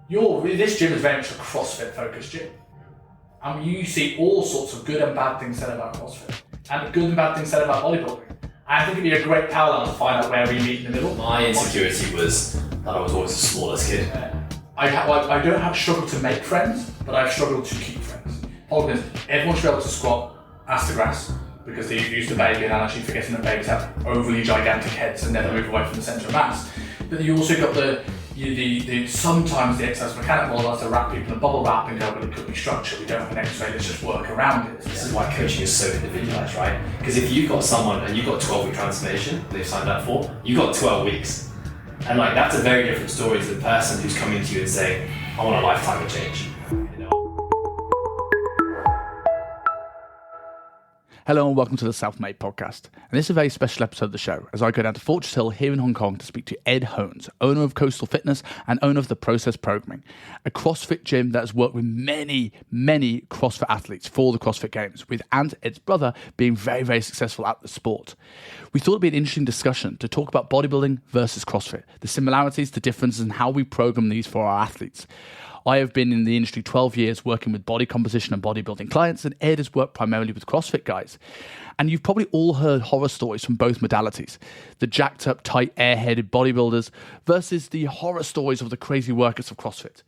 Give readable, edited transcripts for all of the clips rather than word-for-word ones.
this gym is very much a CrossFit focused gym. And you see all sorts of good and bad things said about CrossFit, and good and bad things said about bodybuilding. I think it'd be a great parallel to find out where we meet in the middle. My insecurity was that I was always the smallest kid. I don't have struggled to make friends, but I've struggled to keep friends. Problem is, everyone should be able to squat ass to grass, because they use the baby analogy, forgetting that babies have overly gigantic heads and never move away from the centre of mass. But you also got the sometimes the exercise mechanic model has to wrap people in bubble wrap and go, well, it could be structured, we don't have an X-ray, let's just work around it. This is why coaching is so individualised, right? Because if you've got someone and you've got 12-week transformation they've signed up for, you've got 12 weeks. And like that's a very different story to the person who's coming to you and saying, I want a lifetime of change. Hello and welcome to the Self-Made Podcast. And this is a very special episode of the show as I go down to Fortress Hill here in Hong Kong to speak to Ed Hones, owner of Coastal Fitness and owner of The Process Programming, a CrossFit gym that has worked with many CrossFit athletes for the CrossFit Games, with Ed's brother being very successful at the sport. We thought it'd be an interesting discussion to talk about bodybuilding versus CrossFit, the similarities, the differences, and how we program these for our athletes. I have been in the industry 12 years working with body composition and bodybuilding clients, and Ed has worked primarily with CrossFit guys. And you've probably all heard horror stories from both modalities. The jacked up, tight, airheaded bodybuilders versus the horror stories of the crazy workouts of CrossFit.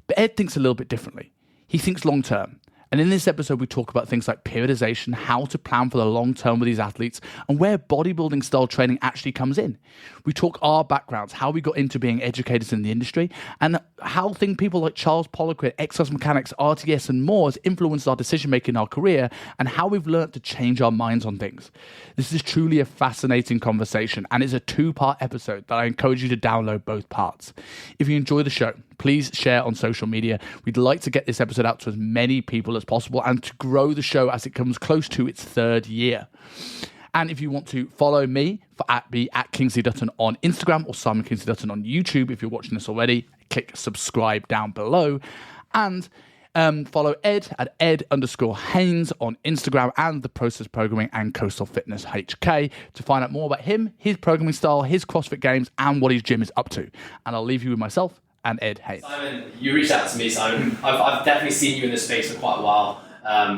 But Ed thinks a little bit differently. He thinks long term. And in this episode, we talk about things like periodization, how to plan for the long term with these athletes, and where bodybuilding style training actually comes in. We talk our backgrounds, how we got into being educators in the industry, and how people like Charles Poliquin, exercise mechanics, RTS, and more has influenced our decision making in our career, and how we've learned to change our minds on things. This is truly a fascinating conversation, and it's a 2-part episode that I encourage you to download both parts. If you enjoy the show, please share on social media. We'd like to get this episode out to as many people as possible and to grow the show as it comes close to its 3rd year. And if you want to follow me, be at Kingsley Dutton on Instagram or Simon Kingsley Dutton on YouTube. If you're watching this already, click subscribe down below. And follow Ed at Ed_Haynes on Instagram and The Process Programming and Coastal Fitness HK to find out more about him, his programming style, his CrossFit Games, and what his gym is up to. And I'll leave you with myself and Ed Haynes. Simon, you reached out to me, Simon. I've definitely seen you in this space for quite a while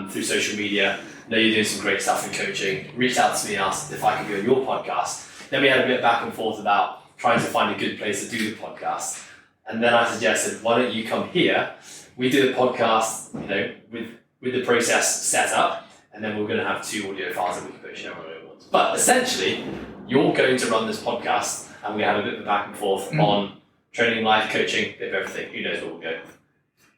through social media. I know you're doing some great stuff in coaching. Reached out to me and asked if I could be on your podcast. Then we had a bit back and forth about trying to find a good place to do the podcast. And then I suggested, why don't you come here? We do the podcast, with the process set up, and then we're going to have 2 audio files that we can put share on at once. But essentially, you're going to run this podcast, and we have a bit of a back and forth on training, life, coaching, a bit of everything. Who knows where we'll go?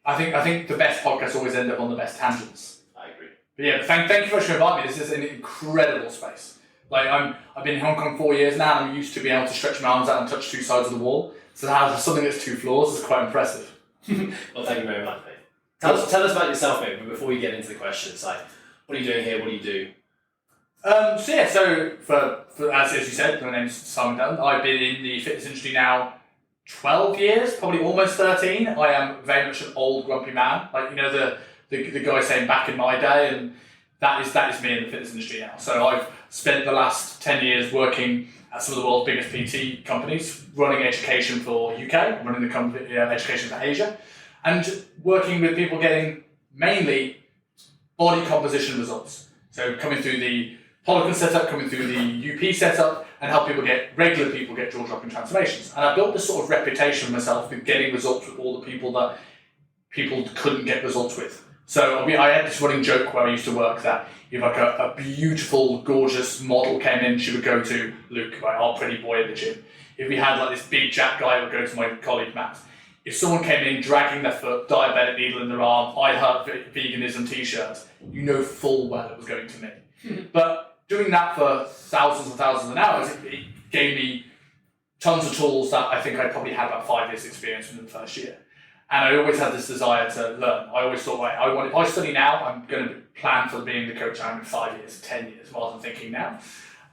I think the best podcasts always end up on the best tangents. I agree. But yeah, thank you very much for inviting me. This is an incredible space. Like I've been in Hong Kong 4 years now, and I'm used to being able to stretch my arms out and touch 2 sides of the wall. So to have something that's 2 floors is quite impressive. Well, thank you very much, mate. Tell us about yourself, mate, but before we get into the questions, like, what are you doing here? What do you do? So for as you said, my name's Simon Dutton. I've been in the fitness industry now 12 years, probably almost 13. I am very much an old grumpy man, like the guy saying back in my day, and that is me in the fitness industry now. So I've spent the last 10 years working at some of the world's biggest PT companies, running education for UK, running the company education for Asia, and working with people getting mainly body composition results. So coming through the Poliquin setup, coming through the UP setup, and help regular people get jaw-dropping transformations. And I built this sort of reputation for myself with getting results with all the people that people couldn't get results with. So I had this running joke where I used to work that if like a beautiful, gorgeous model came in, she would go to Luke, like our pretty boy at the gym. If we had like this big jack guy, I would go to my colleague Matt. If someone came in dragging their foot, diabetic needle in their arm, I heart veganism t-shirt, you know full well it was going to me. But doing that for thousands and thousands of hours, it gave me tons of tools that I think I probably had about 5 years experience within the first year. And I always had this desire to learn. I always thought, if I study now, I'm going to plan for being the coach I am in 5 years, 10 years, rather than thinking now.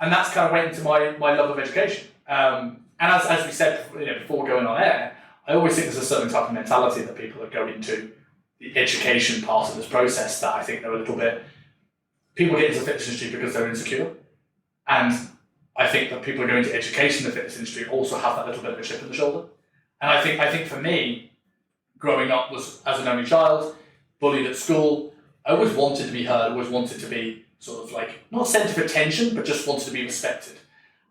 And that's kind of went into my love of education. And as we said before going on air, I always think there's a certain type of mentality that people that go into the education part of this process that I think they're a little bit... People get into the fitness industry because they're insecure. And I think that people who go into education in the fitness industry also have that little bit of a chip in the shoulder. And I think for me, growing up was as an only child, bullied at school. I always wanted to be heard, always wanted to be sort of like, not centre of attention, but just wanted to be respected.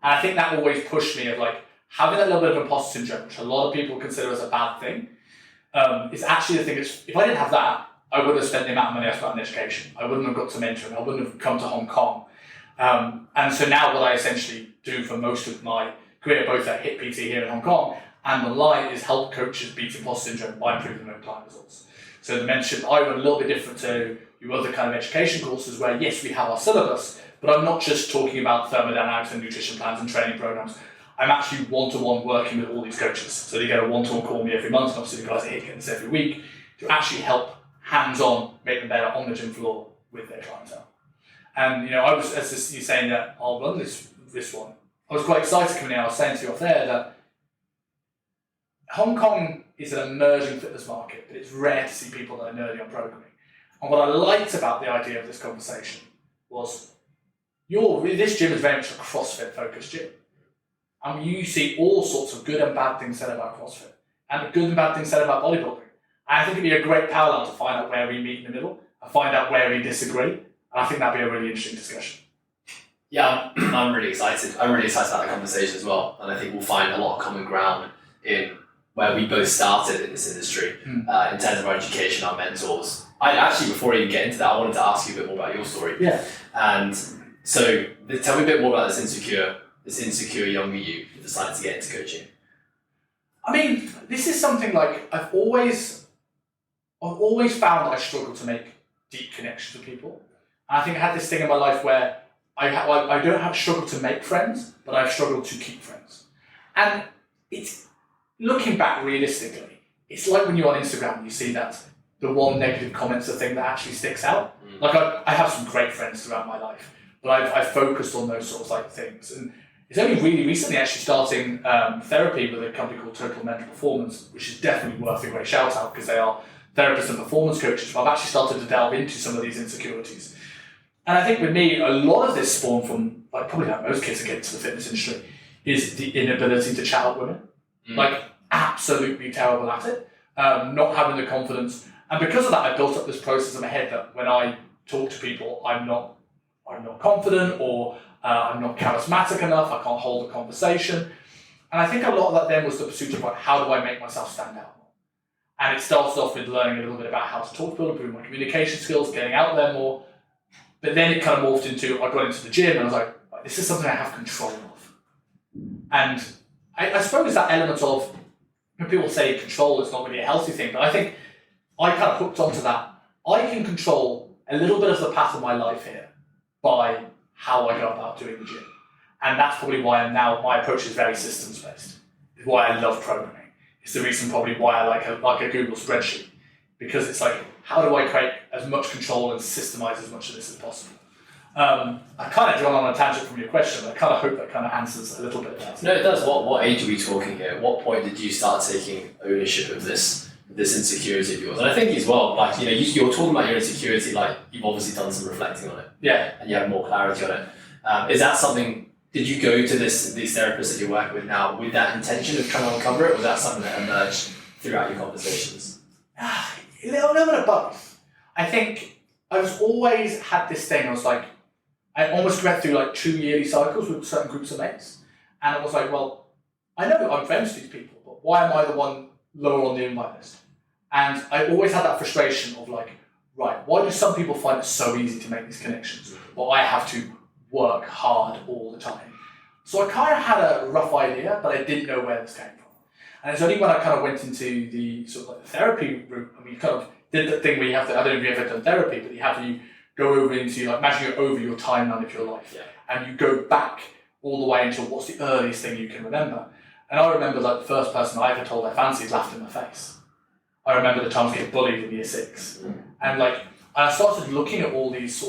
And I think that always pushed me of like, having that little bit of imposter syndrome, which a lot of people consider as a bad thing, is actually the thing is, if I didn't have that, I wouldn't have spent the amount of money I spent on education. I wouldn't have got to mentoring. I wouldn't have come to Hong Kong. And so now what I essentially do for most of my career, both at HIT PT here in Hong Kong and online, is help coaches beat imposter syndrome by improving their own client results. So the mentorship I run a little bit different to your other kind of education courses where, yes, we have our syllabus, but I'm not just talking about thermodynamics and nutrition plans and training programs. I'm actually one-to-one working with all these coaches. So they get a one-to-one call with me every month, and obviously the guys at HIT get this every week, to actually help hands-on make them better on the gym floor with their clientele. And I was, as you're saying that I'll run this one, I was quite excited coming in. I was saying to you off there that Hong Kong is an emerging fitness market, but it's rare to see people that are nerdy on programming. And what I liked about the idea of this conversation was this gym is very much a CrossFit focused gym. And you see all sorts of good and bad things said about CrossFit, and good and bad things said about bodybuilding. And I think it'd be a great parallel to find out where we meet in the middle and find out where we disagree. And I think that'd be a really interesting discussion. Yeah, I'm really excited. I'm really excited about the conversation as well. And I think we'll find a lot of common ground in where we both started in this industry, in terms of our education, our mentors. Before I even get into that, I wanted to ask you a bit more about your story. Yeah. And so tell me a bit more about this insecure younger you who decided to get into coaching. I mean, this is something like I've always found that I struggle to make deep connections with people. And I think I had this thing in my life where I don't have struggle to make friends, but I've struggled to keep friends. And it's, looking back realistically, it's like when you're on Instagram and you see that the one negative comment's the thing that actually sticks out. Like I have some great friends throughout my life, but I've focused on those sorts of like things. And it's only really recently actually starting therapy with a company called Total Mental Performance, which is definitely worth a great shout out because they are therapists and performance coaches. But I've actually started to delve into some of these insecurities. And I think with me, a lot of this spawned from, like probably like most kids that get into the fitness industry, is the inability to chat with women. Like absolutely terrible at it, not having the confidence. And because of that, I built up this process in my head that when I talk to people, I'm not confident, or I'm not charismatic enough, I can't hold a conversation. And I think a lot of that then was the pursuit of like, how do I make myself stand out more? And it started off with learning a little bit about how to talk to people, improving my communication skills, getting out there more. But then it kind of morphed into, I got into the gym and I was like, this is something I have control of. And I suppose that element of, when people say control is not really a healthy thing, but I think I kind of hooked onto that. I can control a little bit of the path of my life here by how I go about doing the gym. And that's probably why my approach is very systems-based. It's why I love programming. It's the reason probably why I like a Google spreadsheet. Because it's like, how do I create as much control and systemize as much of this as possible? I kind of drawn on a tangent from your question, but I kind of hope that kind of answers a little bit of that. No, it does. What age are we talking here? At what point did you start taking ownership of this insecurity of yours? And I think as well, like, you're talking about your insecurity, like you've obviously done some reflecting on it. Yeah. And you have more clarity on it. Is that something, did you go to these therapists that you're working with now with that intention of trying to uncover it, or was that something that emerged throughout your conversations? A little bit of both. I think I've always had this thing, I was like, I almost went through like 2 yearly cycles with certain groups of mates. And I was like, well, I know I'm friends with these people, but why am I the one lower on the invite list? And I always had that frustration of like, right, why do some people find it so easy to make these connections? Well, I have to work hard all the time. So I kind of had a rough idea, but I didn't know where this came from. And it's only when I kind of went into the sort of like the therapy route, and we kind of did the thing where you have to, I don't know if you've ever done therapy, but you have to go over into, like, imagine you're over your timeline of your life, and you go back all the way into what's the earliest thing you can remember. And I remember like the first person I ever told I fancied laughed in my face. I remember the times getting bullied in year 6. And like, I started looking at all these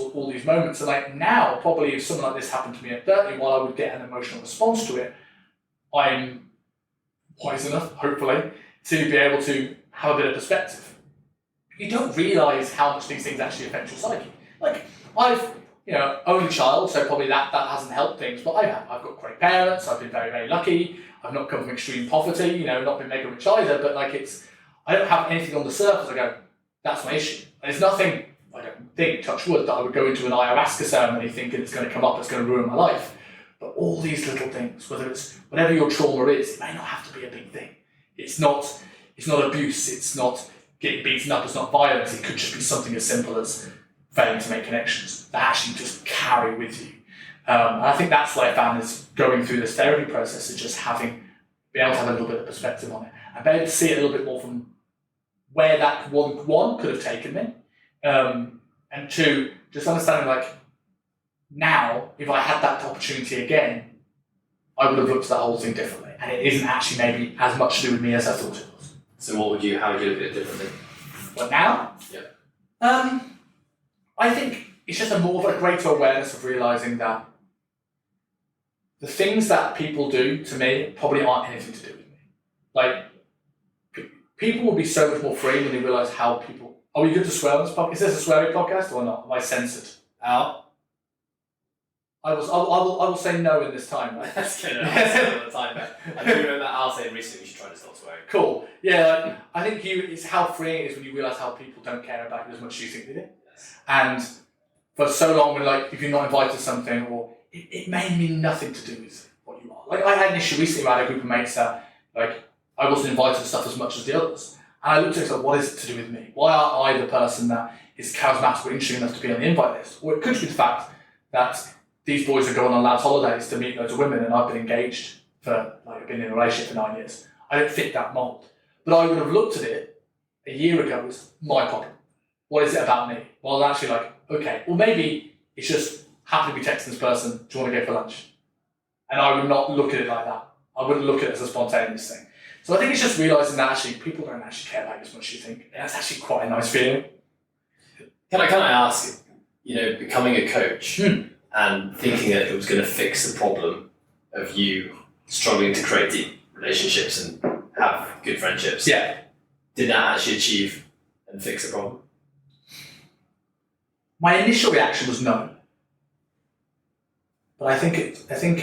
moments, and like now, probably if something like this happened to me at 30, while I would get an emotional response to it, I'm wise enough, hopefully, to be able to have a bit of perspective. You don't realise how much these things actually affect your psyche. Like, I've, only child, so probably that hasn't helped things, but I've got great parents, I've been very, very lucky, I've not come from extreme poverty, not been mega rich either, but like I don't have anything on the surface. I go, that's my issue. And there's nothing, I don't think, touch wood, that I would go into an ayahuasca ceremony thinking it's going to come up, it's going to ruin my life. But all these little things, whatever your trauma is, it may not have to be a big thing. It's not abuse, it's not getting beaten up, it's not violence. It could just be something as simple as failing to make connections that actually just carry with you. And I think that's what I found is going through this therapy process, is just being able to have a little bit of perspective on it and be able to see it a little bit more from where that one could have taken me, and two, just understanding like, now, if I had that opportunity again, I would have looked at that whole thing differently. And it isn't actually maybe as much to do with me as I thought it was. So how would you look at it differently? But now? Yeah. I think it's just more of a greater awareness of realising that the things that people do to me probably aren't anything to do with me. Like, people will be so much more free when they realise how people... Are we good to swear on this podcast? Is this a swearing podcast or not? Am I censored? Al? I will say no in this time, right? That's good. I say it all the time. I do remember Al saying recently we should try to stop swearing. Cool. Yeah, like, I think it's how freeing it is when you realise how people don't care about you as much as you think they do. Yes. And for so long, when like if you're not invited to something, or it may mean nothing to do with what you are. Like I had an issue recently where I had a group of mates that like I wasn't invited to stuff as much as the others. And I looked at it like, what is it to do with me? Why are I the person that is charismatic or interesting enough to be on the invite list? Or it could be the fact that these boys are going on lads' holidays to meet loads of women, and I've been engaged I've been in a relationship for 9 years. I don't fit that mould. But I would have looked at it a year ago as my problem. What is it about me? Well, actually like, okay, well maybe it's just happy to be texting this person, do you want to go for lunch? And I would not look at it like that. I wouldn't look at it as a spontaneous thing. So I think it's just realising that actually people don't actually care about you as much as you think. And that's actually quite a nice feeling. Can I ask, becoming a coach and thinking that it was going to fix the problem of you struggling to create deep relationships and have good friendships. Yeah. Did that actually achieve and fix the problem? My initial reaction was no. But I think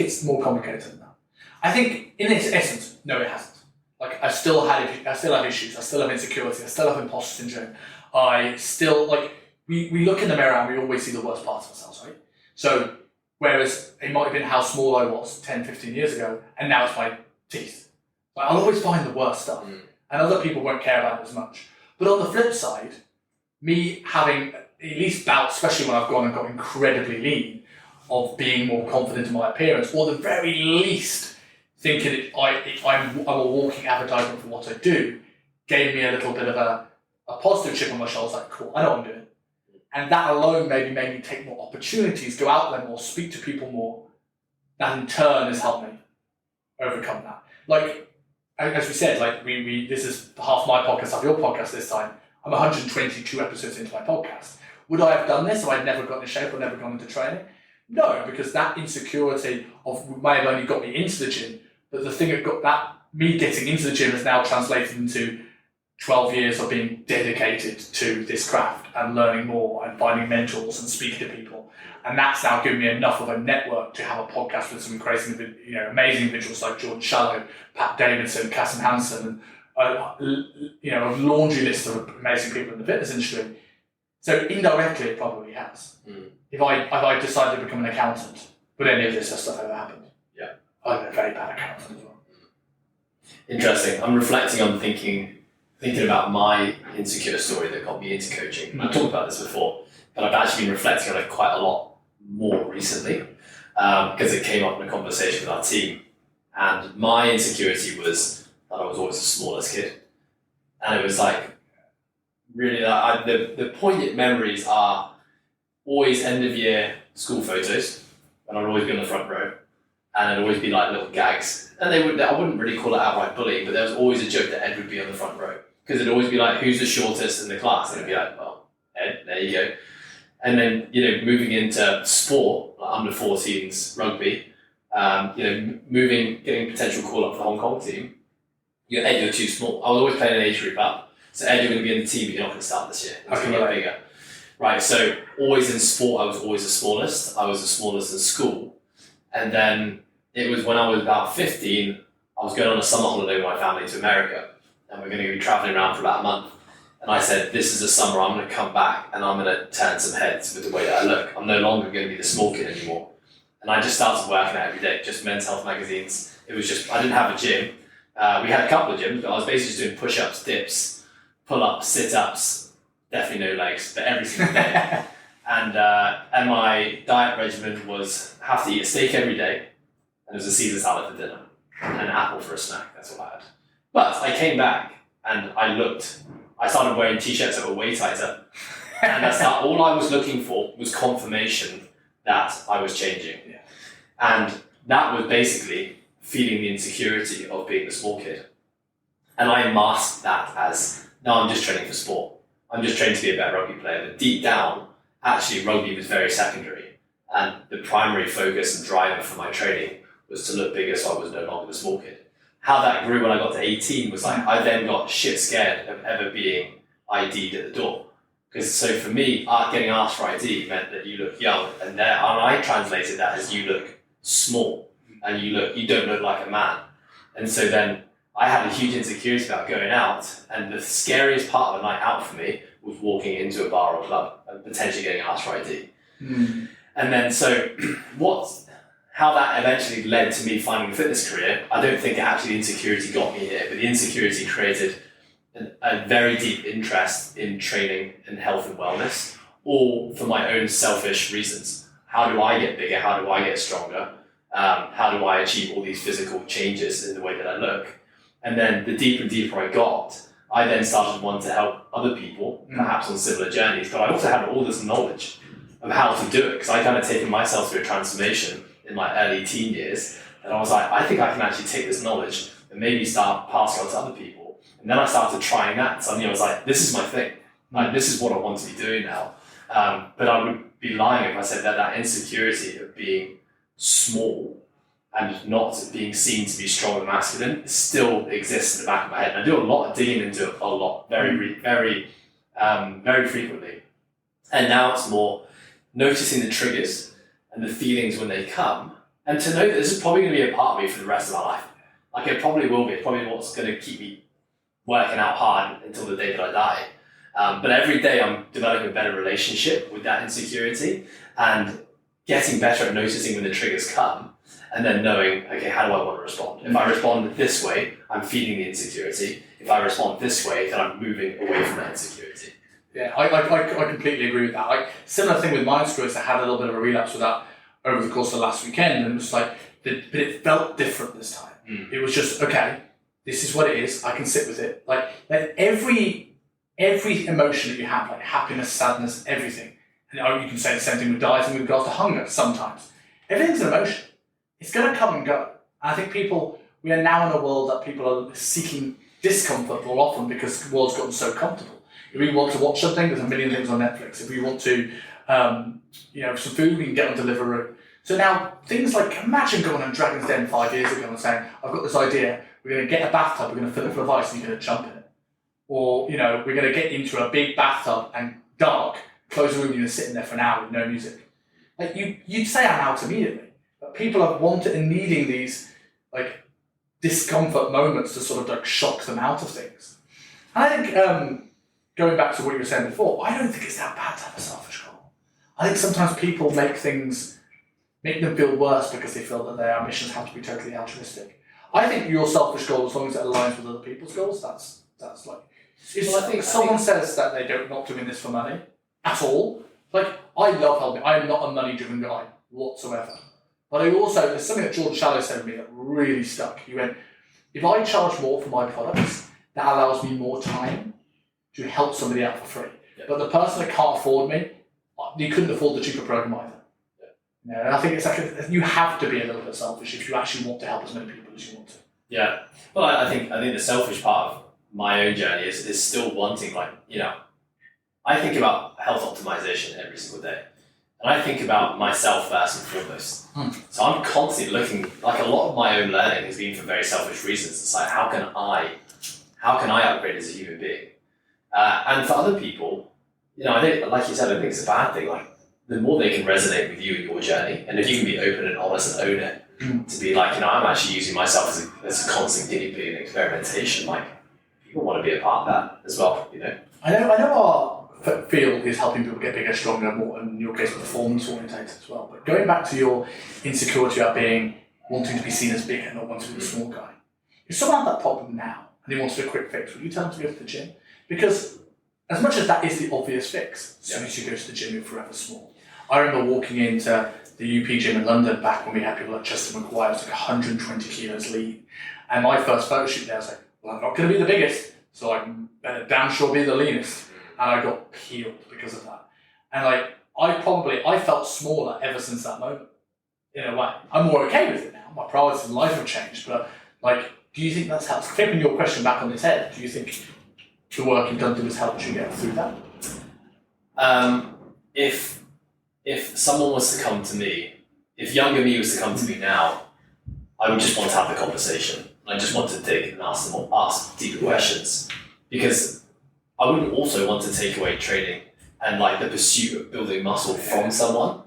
it's more complicated than that. I think in its essence, no, it hasn't. Like I still have issues, I still have insecurity, I still have imposter syndrome. I still we look in the mirror and we always see the worst parts of ourselves, right? So whereas it might have been how small I was 10, 15 years ago, and now it's my teeth. But I'll always find the worst stuff. And other people won't care about it as much. But on the flip side, me having at least bouts, especially when I've gone and got incredibly lean, of being more confident in my appearance, or the very least thinking I'm a walking advertisement for what I do, gave me a little bit of a positive chip on my shoulder. Like, cool, I know what I'm doing. And that alone maybe made me take more opportunities, go out there more, speak to people more. That in turn has helped me overcome that. Like, as we said, like this is half my podcast, half your podcast this time. I'm 122 episodes into my podcast. Would I have done this if I'd never gotten in shape or never gone into training? No, because that insecurity may have only got me into the gym, but the thing that got that me getting into the gym has now translated into 12 years of being dedicated to this craft and learning more and finding mentors and speaking to people. And that's now given me enough of a network to have a podcast with some crazy, amazing individuals like Jordan Shallow, Pat Davidson, Cassim Hansen, and a laundry list of amazing people in the fitness industry. So indirectly, it probably has. If I decided to become an accountant, would any of this stuff ever happened? Yeah. I'm a very bad accountant as well. Interesting. I'm reflecting on thinking about my insecure story that got me into coaching. I've talked about this before, but I've actually been reflecting on it quite a lot more recently because it came up in a conversation with our team. And my insecurity was that I was always the smallest kid. And it was like, really, the poignant memories are always end of year school photos, and I'd always be on the front row, and it'd always be like little gags. And I wouldn't really call it outright bullying, but there was always a joke that Ed would be on the front row. Because it'd always be like, who's the shortest in the class? And it'd be like, well, Ed, there you go. And then, moving into sport, like under 14s, rugby, getting potential call up for the Hong Kong team, Ed, you're too small. I was always playing an age group up. So Ed, you're going to be in the team, but you're not going to start this year. It's going to get bigger. Right, so always in sport, I was always the smallest. I was the smallest in school. And then it was when I was about 15, I was going on a summer holiday with my family to America. and we're going to be traveling around for about a month. And I said, this is the summer, I'm going to come back and I'm going to turn some heads with the way that I look. I'm no longer going to be the small kid anymore. And I just started working out every day, just Men's Health magazines. It was just, I didn't have a gym. We had a couple of gyms, but I was basically just doing push-ups, dips, pull-ups, sit-ups, definitely no legs, but every single day. And my diet regimen was have to eat a steak every day, and there was a Caesar salad for dinner, and an apple for a snack. That's all I had. But I came back and I started wearing t-shirts that were way tighter, and all I was looking for was confirmation that I was changing. Yeah. And that was basically feeling the insecurity of being the small kid. And I masked that as, no, I'm just training for sport. I'm just training to be a better rugby player. But deep down, actually rugby was very secondary. And the primary focus and driver for my training was to look bigger so I was no longer the small kid. How that grew when I got to 18 was like, I then got shit scared of ever being ID'd at the door. Because so for me, getting asked for ID meant that you look young, and I translated that as you look small, and you don't look like a man. And so then I had a huge insecurity about going out, and the scariest part of a night out for me was walking into a bar or club and potentially getting asked for ID. Mm. And then so how that eventually led to me finding a fitness career, I don't think actually insecurity got me here, but the insecurity created a very deep interest in training and health and wellness, all for my own selfish reasons. How do I get bigger? How do I get stronger? How do I achieve all these physical changes in the way that I look? And then the deeper and deeper I got, I then started wanting to help other people, perhaps on similar journeys, but I also had all this knowledge of how to do it, because I kind of taken myself through a transformation in my early teen years, and I was like, I think I can actually take this knowledge and maybe start passing on to other people. And then I started trying that, and suddenly I was like, this is my thing. Like, this is what I want to be doing now. But I would be lying if I said that insecurity of being small and not being seen to be strong and masculine still exists in the back of my head. And I do a lot of digging into it very frequently. And now it's more noticing the triggers and the feelings when they come, and to know that this is probably going to be a part of me for the rest of my life. Like, it probably will be. It's probably what's going to keep me working out hard until the day that I die. But every day I'm developing a better relationship with that insecurity and getting better at noticing when the triggers come, and then knowing, okay, how do I want to respond? If I respond this way, I'm feeding the insecurity. If I respond this way, then I'm moving away from that insecurity. Yeah, I completely agree with that. Like, similar thing with Mindsquares, I had a little bit of a relapse with that over the course of the last weekend, and it was like, but it felt different this time. It was just, okay, this is what it is. I can sit with it. Like every emotion that you have, like happiness, sadness, everything. And you can say the same thing with dieting with regards to hunger sometimes. Everything's an emotion. It's going to come and go. And I think we are now in a world that people are seeking discomfort more often because the world's gotten so comfortable. If we want to watch something, there's a million things on Netflix. If we want to, some food, we can get on Deliveroo. So now things like, imagine going on Dragon's Den 5 years ago and saying, I've got this idea, we're going to get a bathtub, we're going to fill it full of ice and you're going to jump in it. Or, we're going to get into a big bathtub and dark, close the room, you're going to sit in there for an hour with no music. Like, you'd say I'm out immediately. But people have wanted and needing these, like, discomfort moments to sort of, like, shock them out of things. And I think, going back to what you were saying before, I don't think it's that bad to have a selfish goal. I think sometimes people make them feel worse because they feel that their ambitions have to be totally altruistic. I think your selfish goal, as long as it aligns with other people's goals, that's like, if someone says that they don't not doing this for money at all, like, I love helping. I am not a money-driven guy whatsoever. But I also, there's something that Jordan Shallow said to me that really stuck. He went, if I charge more for my products, that allows me more time to help somebody out for free. Yeah. But the person that can't afford me, you couldn't afford the cheaper program either. Yeah. And I think it's like you have to be a little bit selfish if you actually want to help as many people as you want to. Yeah. Well, I think the selfish part of my own journey is still wanting, like, I think about health optimization every single day. And I think about myself first and foremost. So I'm constantly looking, like, a lot of my own learning has been for very selfish reasons. It's like, how can I upgrade as a human being? And for other people, I think, like you said, I don't think it's a bad thing. Like, the more they can resonate with you and your journey, and if you can be open and honest and own it, to be like, I'm actually using myself as a constant guinea pig and experimentation. Like, people want to be a part of that as well, you know. I know our field is helping people get bigger, stronger, more, and in your case, performance orientated as well. But going back to your insecurity about wanting to be seen as bigger, not wanting to be a small guy. If someone had that problem now and they wanted a quick fix, would you tell them to go to the gym? Because as much as that is the obvious fix, as soon as you go to the gym, you're forever small. I remember walking into the UP gym in London back when we had people like Justin McGuire, was like 120 kilos lean. And my first photo shoot there, I was like, well, I'm not going to be the biggest, so I better damn sure be the leanest. And I got peeled because of that. And like, I felt smaller ever since that moment, in a way. I'm more okay with it now. My priorities in life have changed, but like, do you think that's helped? Flipping your question back on its head, do you think the work you've done has helped you get through that? If someone was to come to me, if younger me was to come to me now, I would just want to have the conversation. I just want to dig and ask deeper questions, because I wouldn't also want to take away training and like the pursuit of building muscle from someone.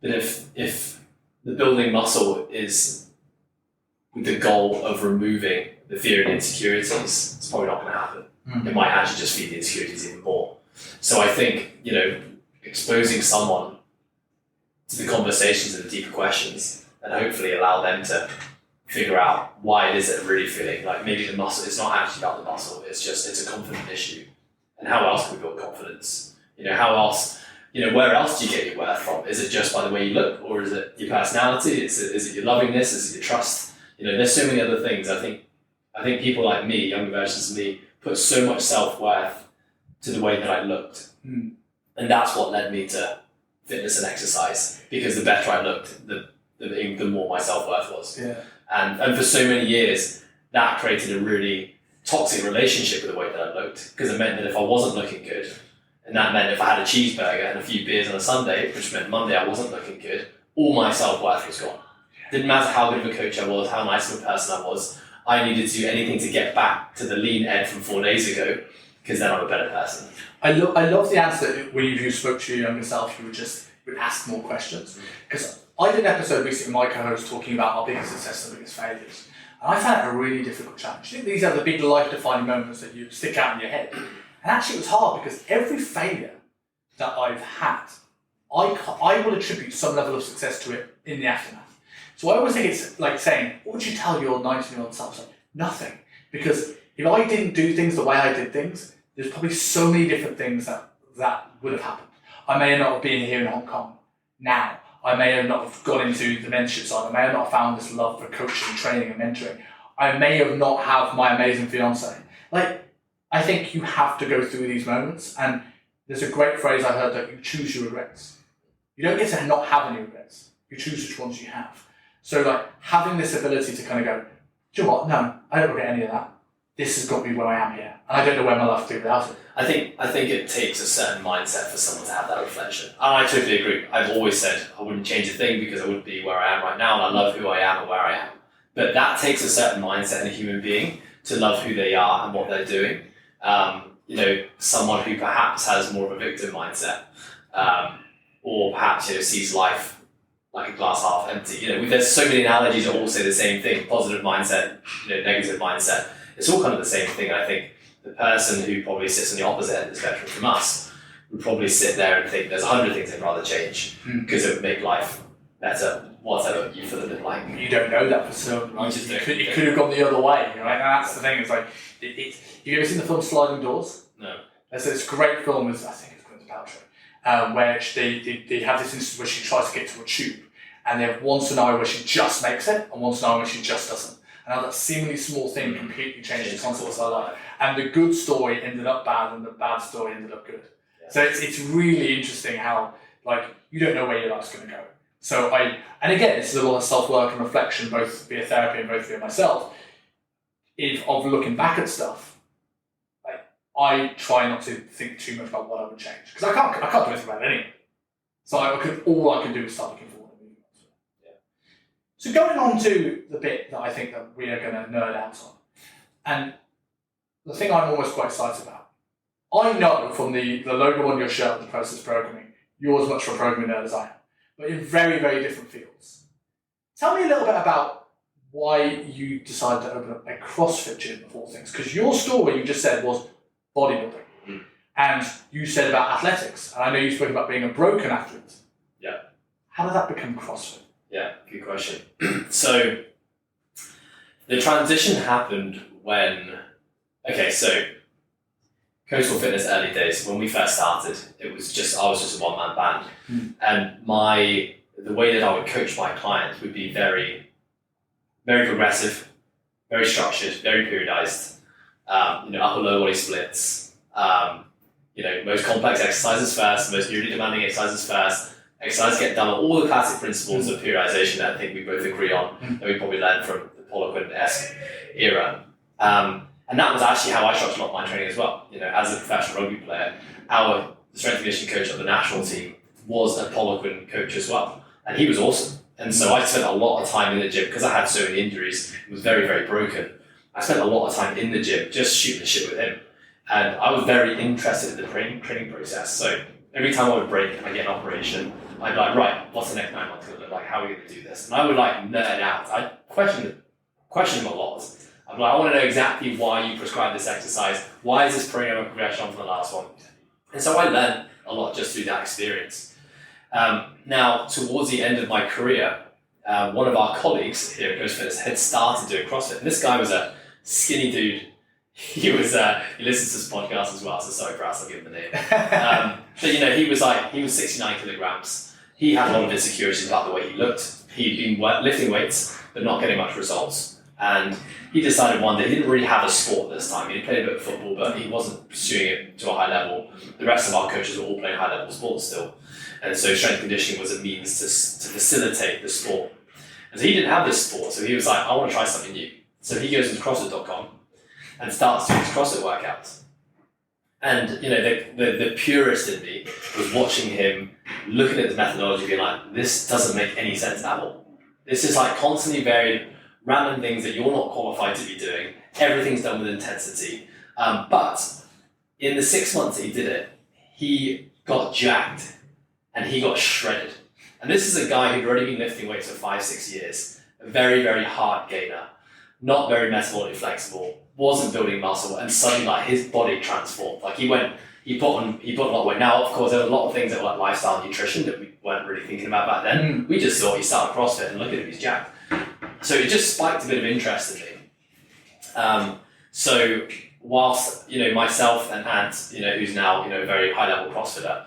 But if the building muscle is with the goal of removing the fear and insecurities, it's probably not going to happen. It might actually just feed the insecurities even more. So I think, you know, exposing someone to the conversations and the deeper questions, and hopefully allow them to figure out why it is that they're really feeling like maybe the muscle, it's not actually about the muscle, it's a confidence issue. And how else can we build confidence? You know, how else, you know, where else do you get your worth from? Is it just by the way you look, or is it your personality? Is it your lovingness? Is it your trust? You know, there's so many other things. I think people like me, younger versions of me, put so much self-worth to the way that I looked. And that's what led me to fitness and exercise, because the better I looked, the more my self-worth was. Yeah. And for so many years, that created a really toxic relationship with the way that I looked, because it meant that if I wasn't looking good, and that meant if I had a cheeseburger and a few beers on a Sunday, which meant Monday I wasn't looking good, all my self-worth was gone. Didn't matter how good of a coach I was, how nice of a person I was, I needed to do anything to get back to the lean Ed from 4 days ago, because then I'm a better person. I love the answer that when you spoke to your younger self, you would ask more questions. Because I did an episode recently with my co-host talking about our biggest successes and biggest failures. And I found it a really difficult challenge. I think these are the big life-defining moments that you stick out in your head. And actually it was hard, because every failure that I've had, I will attribute some level of success to it in the aftermath. So I always think it's like saying, what would you tell your 19-year-old self? Like, nothing. Because if I didn't do things the way I did things, there's probably so many different things that would have happened. I may not have been here in Hong Kong now. I may have not have gone into the mentorship side. I may have not found this love for coaching, training and mentoring. I may have not have my amazing fiance. Like, I think you have to go through these moments, and there's a great phrase I heard that you choose your regrets. You don't get to not have any regrets. You choose which ones you have. So like having this ability to kind of go, do you know what? No, I don't regret any of that. This has got me where I am here, and I don't know where my life would be without it. I think it takes a certain mindset for someone to have that reflection. And I totally agree. I've always said I wouldn't change a thing, because I wouldn't be where I am right now, and I love who I am and where I am. But that takes a certain mindset in a human being to love who they are and what they're doing. You know, someone who perhaps has more of a victim mindset, or perhaps, you know, sees life like a glass half empty. You know, there's so many analogies that all say the same thing: positive mindset, you know, negative mindset. It's all kind of the same thing. I think the person who probably sits on the opposite end of the spectrum from us would probably sit there and think there's 100 things they'd rather change, because it would make life better, whatever you feel a bit like. You don't know that for certain, right? You could have gone the other way, right? And that's the thing. It's like, have you ever seen the film Sliding Doors? No. There's this great film, I think it's Gwyneth Paltrow, where they have this instance where she tries to get to a tube, and they have one scenario where she just makes it, and one scenario where she just doesn't. And how that seemingly small thing completely changed the concept of her life. And the good story ended up bad, and the bad story ended up good. Yeah. So it's really interesting how, like, you don't know where your life's going to go. So and again, this is a lot of self-work and reflection, both via therapy and both via myself, of looking back at stuff. Like, I try not to think too much about what I would change, because I can't do anything about it anyway. So all I can do is start looking forward. So going on to the bit that I think that we are going to nerd out on, and the thing I'm almost quite excited about. I know from the logo on your shirt, the process programming, you're as much of a programming nerd as I am, but in very, very different fields. Tell me a little bit about why you decided to open up a CrossFit gym of all things. Because your story you just said was bodybuilding. And you said about athletics. And I know you spoke about being a broken athlete. Yeah. How did that become CrossFit? Yeah, good question. So the transition happened when, so Coastal Fitness early days, when we first started, I was just a one-man band. And the way that I would coach my clients would be very, very progressive, very structured, very periodized, upper lower body splits, most complex exercises first, most neurally demanding exercises first. Exercises get done on all the classic principles of periodization that I think we both agree on, that we probably learned from the Poliquin-esque era. And that was actually how I structured a lot of my training as well. As a professional rugby player, the strength and conditioning coach of the national team was a Poliquin coach as well. And he was awesome. And so I spent a lot of time in the gym, because I had so many injuries, it was very, very broken. I spent a lot of time in the gym just shooting the shit with him. And I was very interested in the training process. So every time I would break and I get an operation, I'd be like, right, what's the next 9 months going to look like? How are we going to do this? And I would nerd out. I'd question him a lot. I'd be like, I want to know exactly why you prescribe this exercise. Why is this progression on from the last one? And so I learned a lot just through that experience. Now, towards the end of my career, one of our colleagues here at Coastal Fitness had started doing CrossFit. And this guy was a skinny dude. He listens to this podcast as well, so sorry for us, I'll give him the name. But he was 69 kilograms. He had a lot of insecurities about the way he looked. He'd been lifting weights, but not getting much results. And he decided one day, he didn't really have a sport this time. He played a bit of football, but he wasn't pursuing it to a high level. The rest of our coaches were all playing high level sports still. And so strength and conditioning was a means to facilitate the sport. And so he didn't have this sport, so he was like, I want to try something new. So he goes into CrossFit.com and starts doing his CrossFit workouts. And the purist in me was watching him, looking at his methodology, being like, this doesn't make any sense at all. This is like constantly varied, random things that you're not qualified to be doing. Everything's done with intensity. But in the 6 months that he did it, he got jacked and he got shredded. And this is a guy who'd already been lifting weights for 5-6 years, a very, very hard gainer, not very metabolically flexible, wasn't building muscle, and suddenly his body transformed. He put on a lot of weight. Now, of course, there were a lot of things that were like lifestyle nutrition that we weren't really thinking about back then. We just thought he started CrossFit and look at him, he's jacked. So it just spiked a bit of interest in me. So whilst myself and Ant, who's now a very high level CrossFitter,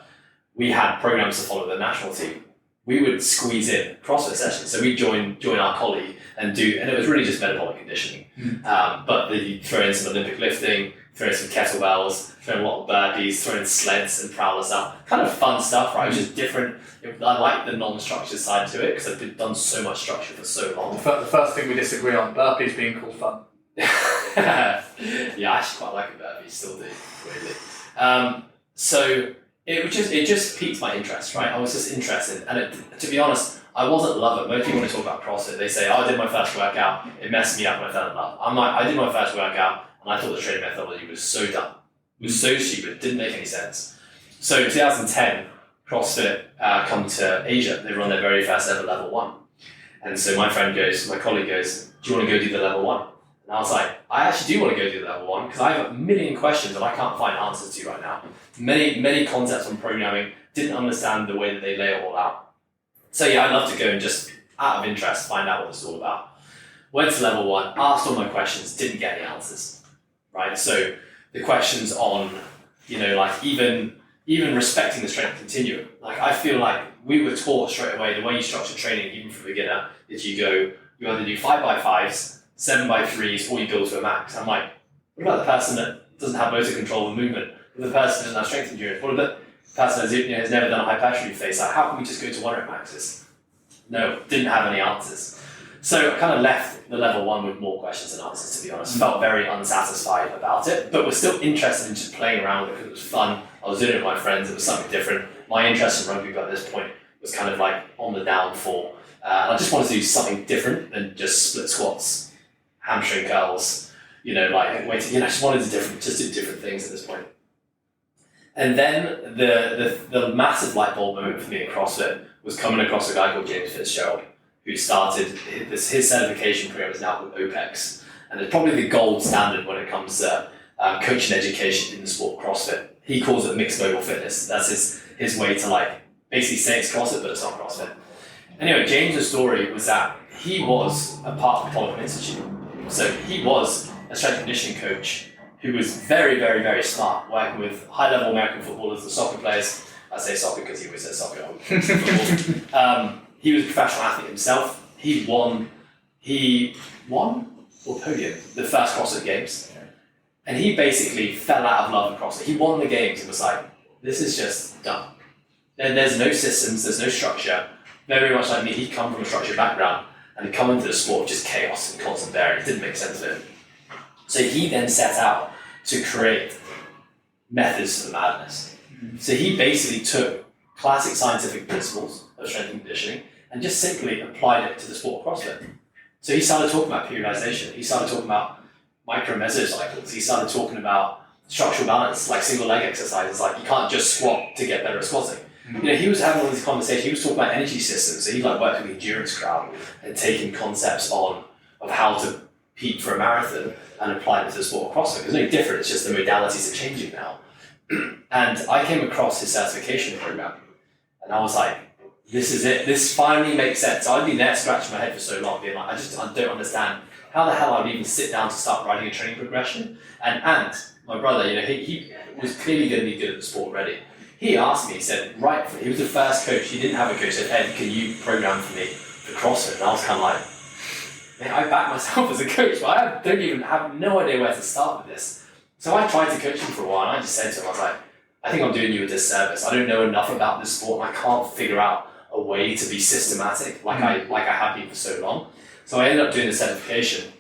we had programs to follow the national team. We would squeeze in CrossFit sessions. So we'd join our colleague and it was really just metabolic conditioning. But you throw in some Olympic lifting, throw in some kettlebells, throw in a lot of burpees, throw in sleds and prowler stuff. Kind of fun stuff, right? It was just different. I like the non-structured side to it because I've done so much structure for so long. The first thing we disagree on, burpees being called fun. Yeah, I actually quite like a burpee, still do, weirdly. So it just piqued my interest, right? I was just interested, and to be honest, I wasn't loving it. Most people want to talk about CrossFit, they say, I did my first workout, it messed me up and I fell in love. I'm like, I did my first workout and I thought the training methodology was so dumb. It was so stupid, it didn't make any sense. So in 2010, CrossFit come to Asia. They run their very first ever level 1. And so my colleague goes, do you want to go do the level 1? And I was like, I actually do want to go do the level 1 because I have a million questions that I can't find answers to right now. Many concepts on programming, didn't understand the way that they lay it all out. So yeah, I'd love to go and just, out of interest, find out what this is all about. Went to level 1, asked all my questions, didn't get any answers, right? So the questions on, even respecting the strength continuum. I feel like we were taught straight away, the way you structure training, even for a beginner, is you either do 5x5s, 7x3s, or you build to a max. I'm like, what about the person that doesn't have motor control and movement? What about the person that doesn't have strength endurance? What about the person that has never done a hypertrophy phase? How can we just go to 1 rep maxes? No, didn't have any answers. So I kind of left the level 1 with more questions than answers, to be honest. Felt very unsatisfied about it, but was still interested in just playing around with it because it was fun. I was doing it with my friends, it was something different. My interest in rugby at this point was kind of on the downfall. I just wanted to do something different than just split squats, hamstring curls, I just wanted to do different things at this point. And then the massive light bulb moment for me in CrossFit was coming across a guy called James Fitzgerald, who started his certification program is now called OPEX, and it's probably the gold standard when it comes to coaching education in the sport of CrossFit. He calls it mixed modal fitness. That's his way to like basically say it's CrossFit, but it's not CrossFit. Anyway, James's story was that he was a part of the Polygon Institute. So he was a strength conditioning coach who was very, very, very smart, working with high-level American footballers and soccer players. I say soccer because he always says soccer. He was a professional athlete himself. He won or podium the first CrossFit Games. And he basically fell out of love with CrossFit. He won the games and was like, this is just done. There's no systems, there's no structure. Very much like me, he'd come from a structured background and he'd come into the sport just chaos and constant variance. It didn't make sense to him. So he then set out to create methods to the madness. So he basically took classic scientific principles of strength and conditioning and just simply applied it to the sport of CrossFit. So he started talking about periodization. He started talking about micro mesocycles. He started talking about structural balance, like single leg exercises. Like you can't just squat to get better at squatting. You know, he was having all these conversations. He was talking about energy systems. So he like worked with the endurance crowd and taking concepts on of how to peak for a marathon and applying it to the sport of CrossFit. It's no different. It's just the modalities are changing now. And I came across his certification program, and I was like, this is it. This finally makes sense. I'd been there scratching my head for so long, being like, I don't understand how the hell I would even sit down to start writing a training progression. And Ant, my brother, you know, he was clearly going to be good at the sport already. He asked me, he said, he was the first coach. He didn't have a coach. He said, Ed, can you program for me for CrossFit? And I was kind of like, man, I back myself as a coach, but I don't even have no idea where to start with this. So I tried to coach him for a while, and I just said to him, I was like, I think I'm doing you a disservice. I don't know enough about this sport, and I can't figure out a way to be systematic like I have been for so long. So I ended up doing the certification,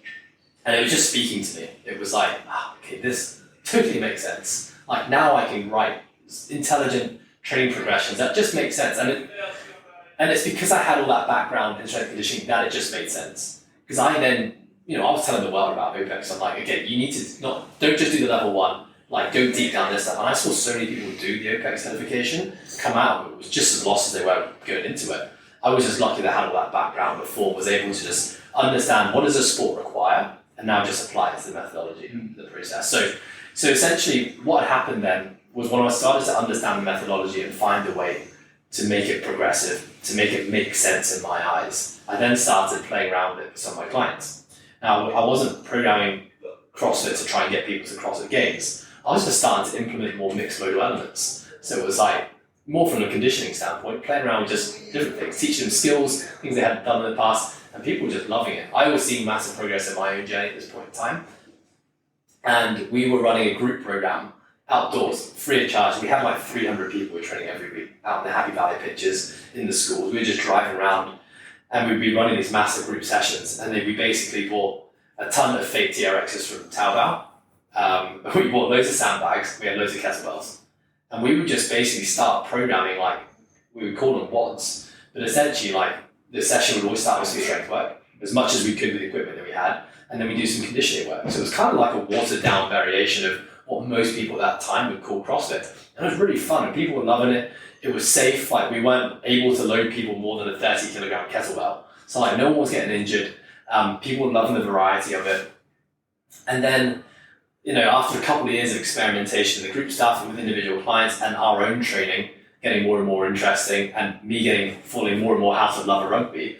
and it was just speaking to me. It was like, okay, this totally makes sense. Like now I can write intelligent training progressions that just make sense. And it's because I had all that background in strength conditioning that it just made sense. Because I then, you know, I was telling the world about OPEX. I'm like, okay, you need to don't just do the level one, like go deep down this stuff. And I saw so many people do the OPEX certification come out, it was just as lost as they were going into it. I was just lucky that I had all that background before, was able to just understand what does a sport require, and now just apply it to the methodology, the process. So essentially what happened then was when I started to understand the methodology and find a way to make it progressive, to make it make sense in my eyes, I then started playing around with it with some of my clients. Now, I wasn't programming CrossFit to try and get people to CrossFit Games. I was just starting to implement more mixed modal elements. So it was like, more from a conditioning standpoint, playing around with just different things, teaching them skills, things they hadn't done in the past, and people were just loving it. I was seeing massive progress in my own journey at this point in time. And we were running a group program outdoors, free of charge. We had like 300 people we were training every week out in the Happy Valley pitches in the schools. We were just driving around and we'd be running these massive group sessions. And then we basically bought a ton of fake TRXs from Taobao. We bought loads of sandbags, we had loads of kettlebells. And we would just basically start programming, like, we would call them WODs, but essentially, like, the session would always start with some strength work, as much as we could with the equipment that we had, and then we do some conditioning work. So it was kind of like a watered down variation of what most people at that time would call CrossFit. And it was really fun, and people were loving it. It was safe, like, we weren't able to load people more than a 30 kilogram kettlebell. So, like, no one was getting injured. People were loving the variety of it. And then, you know, after a couple of years of experimentation, the group stuff and with individual clients and our own training getting more and more interesting and me falling more and more out of love of rugby,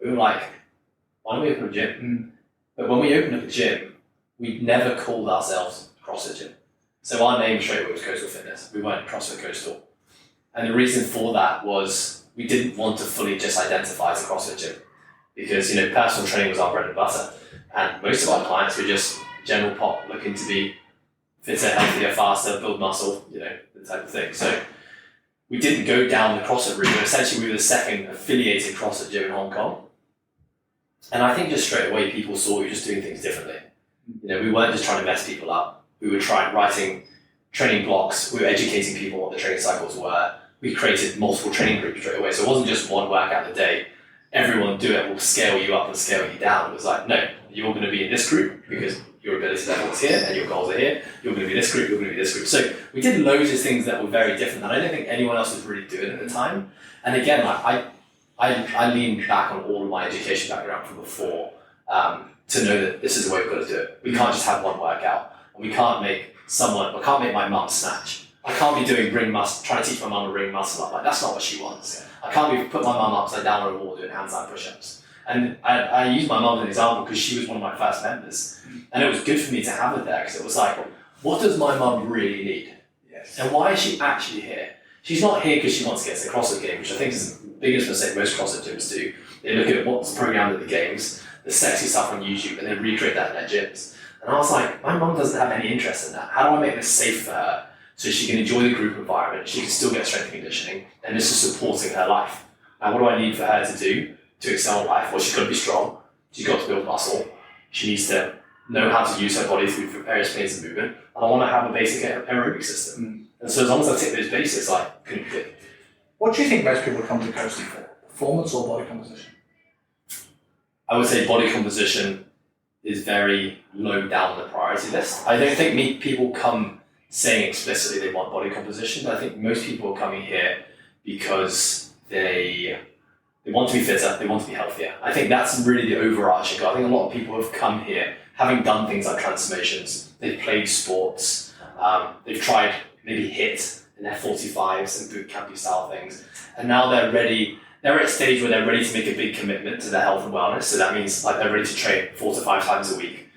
we were like, why don't we open a gym? But when we opened up a gym, we never called ourselves CrossFit Gym. So our name straight away was Coastal Fitness. We weren't CrossFit Coastal. And the reason for that was we didn't want to fully just identify as a CrossFit gym because, you know, personal training was our bread and butter. And most of our clients were just general pop, looking to be fitter, healthier, faster, build muscle, you know, the type of thing. So we didn't go down the CrossFit route. Essentially, we were the second affiliated CrossFit gym in Hong Kong. And I think just straight away, people saw we were just doing things differently. You know, we weren't just trying to mess people up. We were writing training blocks. We were educating people what the training cycles were. We created multiple training groups straight away. So it wasn't just one workout a day. Everyone do it, will scale you up and scale you down. It was like, no, you're going to be in this group because your ability level is here and your goals are here. You're going to be this group, you're going to be this group. So we did loads of things that were very different that I don't think anyone else was really doing at the time. And again, like I lean back on all of my education background from before to know that this is the way we've got to do it. We can't just have one workout, and we can't make my mum snatch. I can't be doing trying to teach my mum to ring muscle up. Like, that's not what she wants. I can't be put my mum upside down on a wall doing handstand push-ups. And I use my mum as an example because she was one of my first members, and it was good for me to have her there because it was like, what does my mum really need? Yes. And why is she actually here? She's not here because she wants to get to the CrossFit Games, which I think is the biggest mistake most CrossFit gyms do. They look at what's programmed at the games, the sexy stuff on YouTube, and then recreate that in their gyms. And I was like, my mum doesn't have any interest in that. How do I make this safe for her so she can enjoy the group environment, she can still get strength and conditioning, and this is supporting her life? And what do I need for her to do to excel in life? Well, she's got to be strong. She's got to build muscle. She needs to know how to use her body through various planes of movement. And I want to have a basic aerobic system. And so as long as I tick those basics, I couldn't fit. What do you think most people come to coasting for? Performance or body composition? I would say body composition is very low down the priority list. I don't think people come saying explicitly they want body composition, but I think most people are coming here because they want to be fitter, they want to be healthier. I think that's really the overarching goal. I think a lot of people have come here having done things like transformations. They've played sports, they've tried maybe HIIT in their 45s and boot campy style things, and now they're ready. They're at a stage where they're ready to make a big commitment to their health and wellness. So that means like they're ready to train 4 to 5 times a week.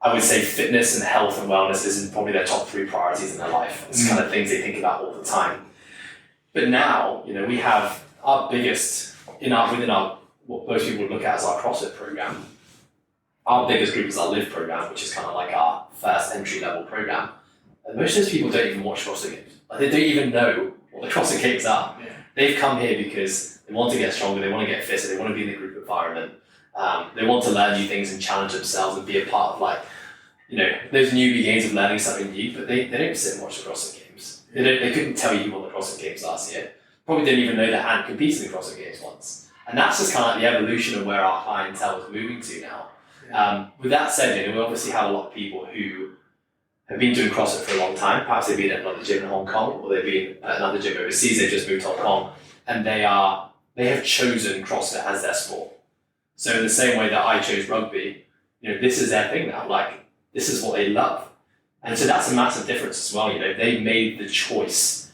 I would say fitness and health and wellness is probably their top 3 priorities in their life. It's kind of things they think about all the time. But now, we have our biggest within our what most people would look at as our CrossFit program. Our biggest group is our Live program, which is kind of like our first entry level program. And most of those people don't even watch CrossFit Games. Like, they don't even know what the CrossFit Games are. Yeah. They've come here because they want to get stronger, they want to get fitter, they want to be in the group environment. They want to learn new things and challenge themselves and be a part of those newbie games of learning something new, but they don't sit and watch the CrossFit Games. They couldn't tell you who won the CrossFit Games last year. Probably didn't even know that Ant competed in the CrossFit Games once. And that's just kind of like the evolution of where our clientele is moving to now. Yeah. With that said, we obviously have a lot of people who have been doing CrossFit for a long time. Perhaps they've been at another gym in Hong Kong, or they've been at another gym overseas, they've just moved to Hong Kong, and they have chosen CrossFit as their sport. So in the same way that I chose rugby, this is their thing now. Like, this is what they love. And so that's a massive difference as well. They made the choice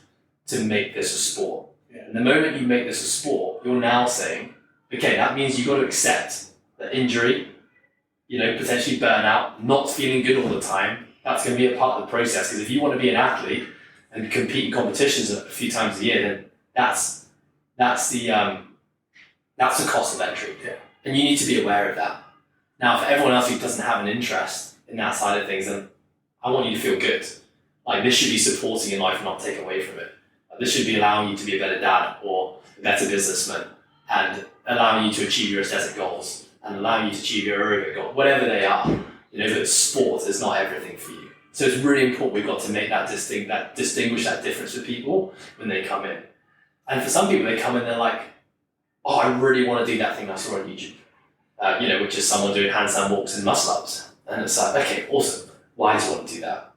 to make this a sport. Yeah. And the moment you make this a sport, you're now saying, okay, that means you've got to accept that injury, potentially burnout, not feeling good all the time, that's going to be a part of the process. Because if you want to be an athlete and compete in competitions a few times a year, then that's the cost of entry. Yeah. And you need to be aware of that. Now, for everyone else who doesn't have an interest in that side of things, then I want you to feel good. Like, this should be supporting your life, not take away from it. Like, this should be allowing you to be a better dad or a better businessman, and allowing you to achieve your aesthetic goals and allowing you to achieve your aerobic goals, whatever they are. That sport is not everything for you. So it's really important we've got to make that distinguish that difference with people when they come in. And for some people, they come in, they're like, oh, I really want to do that thing I saw on YouTube, which is someone doing handstand walks and muscle ups. And it's like, okay, awesome. Why do you want to do that?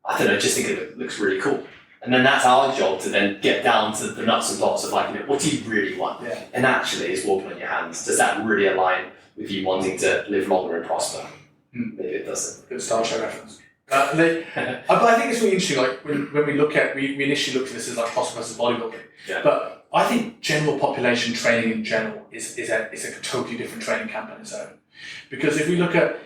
I don't know, just think it looks really cool. And then that's our job to then get down to the nuts and bolts of what do you really want? Yeah. And actually, is walking on your hands. Does that really align with you wanting to live longer and prosper? Maybe it doesn't. Good Star Trek reference. But I think it's really interesting. Like when we look at, we initially looked at this as like CrossFit versus bodybuilding. Yeah. But I think general population training in general is a totally different training camp on its own. Because if we look at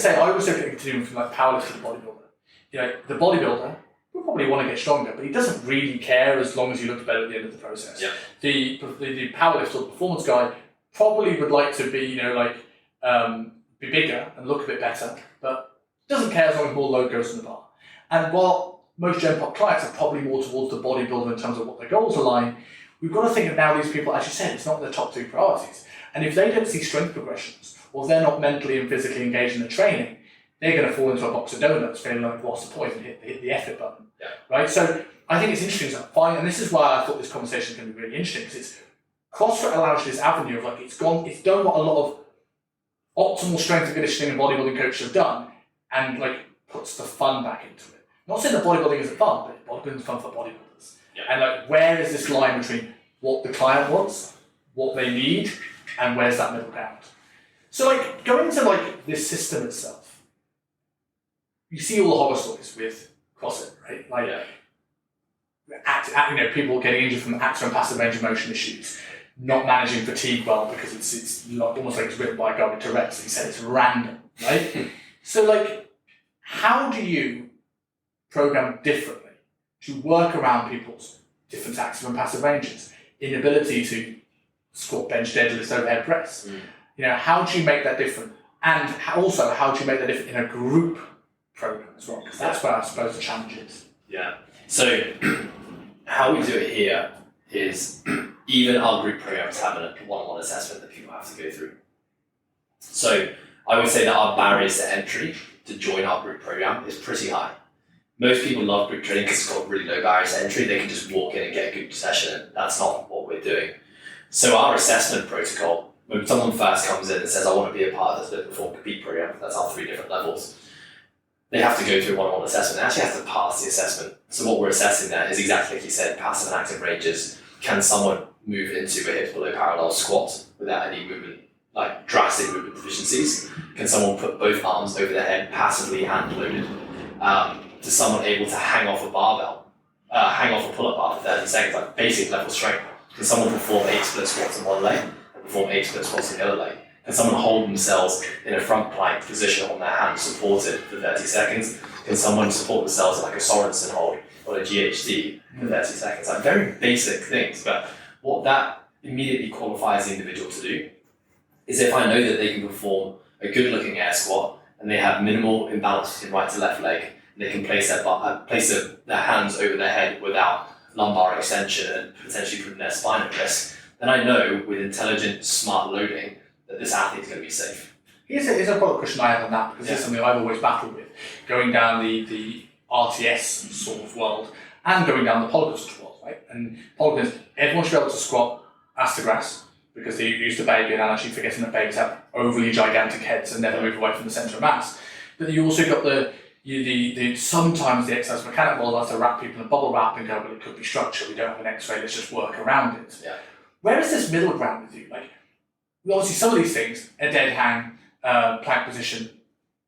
say, I always look at continuing from like powerlifter to bodybuilder. The bodybuilder will probably want to get stronger, but he doesn't really care as long as you look better at the end of the process. Yeah. The powerlifter or performance guy probably would like to be be bigger and look a bit better, but doesn't care as long as more load goes in the bar. And while most Gen Pop clients are probably more towards the bodybuilder in terms of what their goals align, we've got to think of now these people, as you said, it's not their top 2 priorities. And if they don't see strength progressions, or they're not mentally and physically engaged in the training, they're going to fall into a box of donuts, feeling like, what's the point, and hit the effort button. Yeah. Right? So I think it's interesting to find, and this is why I thought this conversation is going to be really interesting, because it's CrossFit allows you this avenue of it's done what a lot of optimal strength and conditioning and bodybuilding coaches have done, and puts the fun back into it. I'm not saying that bodybuilding isn't fun, but bodybuilding is fun for bodybuilders. Yeah. And where is this line between what the client wants, what they need, and where's that middle ground. So like going into like this system itself, you see all the horror stories with CrossFit, right? Like people getting injured from active and passive range of motion issues, not managing fatigue well because it's almost like it's written by a guy with Tourette's. He said it's random, right? So like, how do you program differently to work around people's different active and passive ranges, inability to squat, bench, deadlift, overhead press? How do you make that different? And also, how do you make that different in a group program as well? Because that's where I suppose the challenge is. Yeah. So how we do it here is even our group programs have a one-on-one assessment that people have to go through. So I would say that our barriers to entry to join our group program is pretty high. Most people love group training because it's got really low barriers to entry. They can just walk in and get a good session, and that's not what we're doing. So our assessment protocol, when someone first comes in and says, I want to be a part of this Live Perform Compete program, that's our 3 different levels, they have to go through a one-on-one assessment. They actually have to pass the assessment. So what we're assessing there is exactly like you said, passive and active ranges. Can someone move into a hips below parallel squat without any movement, like drastic movement deficiencies? Can someone put both arms over their head passively hand loaded? Is someone able to hang off a barbell, hang off a pull-up bar for 30 seconds, like basic level strength? Can someone perform 8 split squats in one leg and perform 8 split squats in the other leg? Can someone hold themselves in a front plank position on their hands supported for 30 seconds? Can someone support themselves in like a Sorensen hold or a GHD for 30 seconds? Like very basic things, but what that immediately qualifies the individual to do is if I know that they can perform a good looking air squat and they have minimal imbalance in right to left leg, and they can place their hands over their head without lumbar extension and potentially putting their spine at risk, then I know with intelligent, smart loading that this athlete is going to be safe. Here's a follow-up question I have on that, because it's something I've always battled with, going down the RTS sort of world and going down the polygon sort of world, right? And polygons, everyone should be able to squat ass to grass, because they use the baby analogy for getting that babies have overly gigantic heads and never move away from the centre of mass. But you also got the sometimes the exercise mechanic world has to wrap people in bubble wrap and go, well, it could be structure, we don't have an X-ray, let's just work around it. Yeah. Where is this middle ground with you? Like, obviously some of these things, a dead hang, plank position,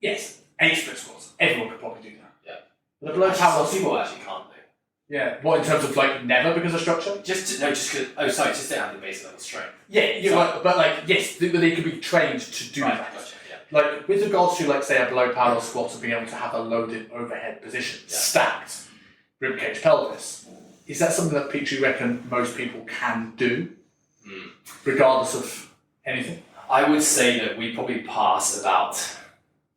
yes, 8 split squats, everyone could probably do that. Yeah. But the below parallel some people actually can't do. Yeah. What, in terms of like never because of structure? Just don't have the basic level strength. Yeah, but like, yes, they could be trained to do that. Gotcha, yeah. Like with regards to like say a below parallel squat of being able to have a loaded overhead position, stacked, ribcage pelvis, is that something that you reckon most people can do, regardless of anything? I would say that we probably pass about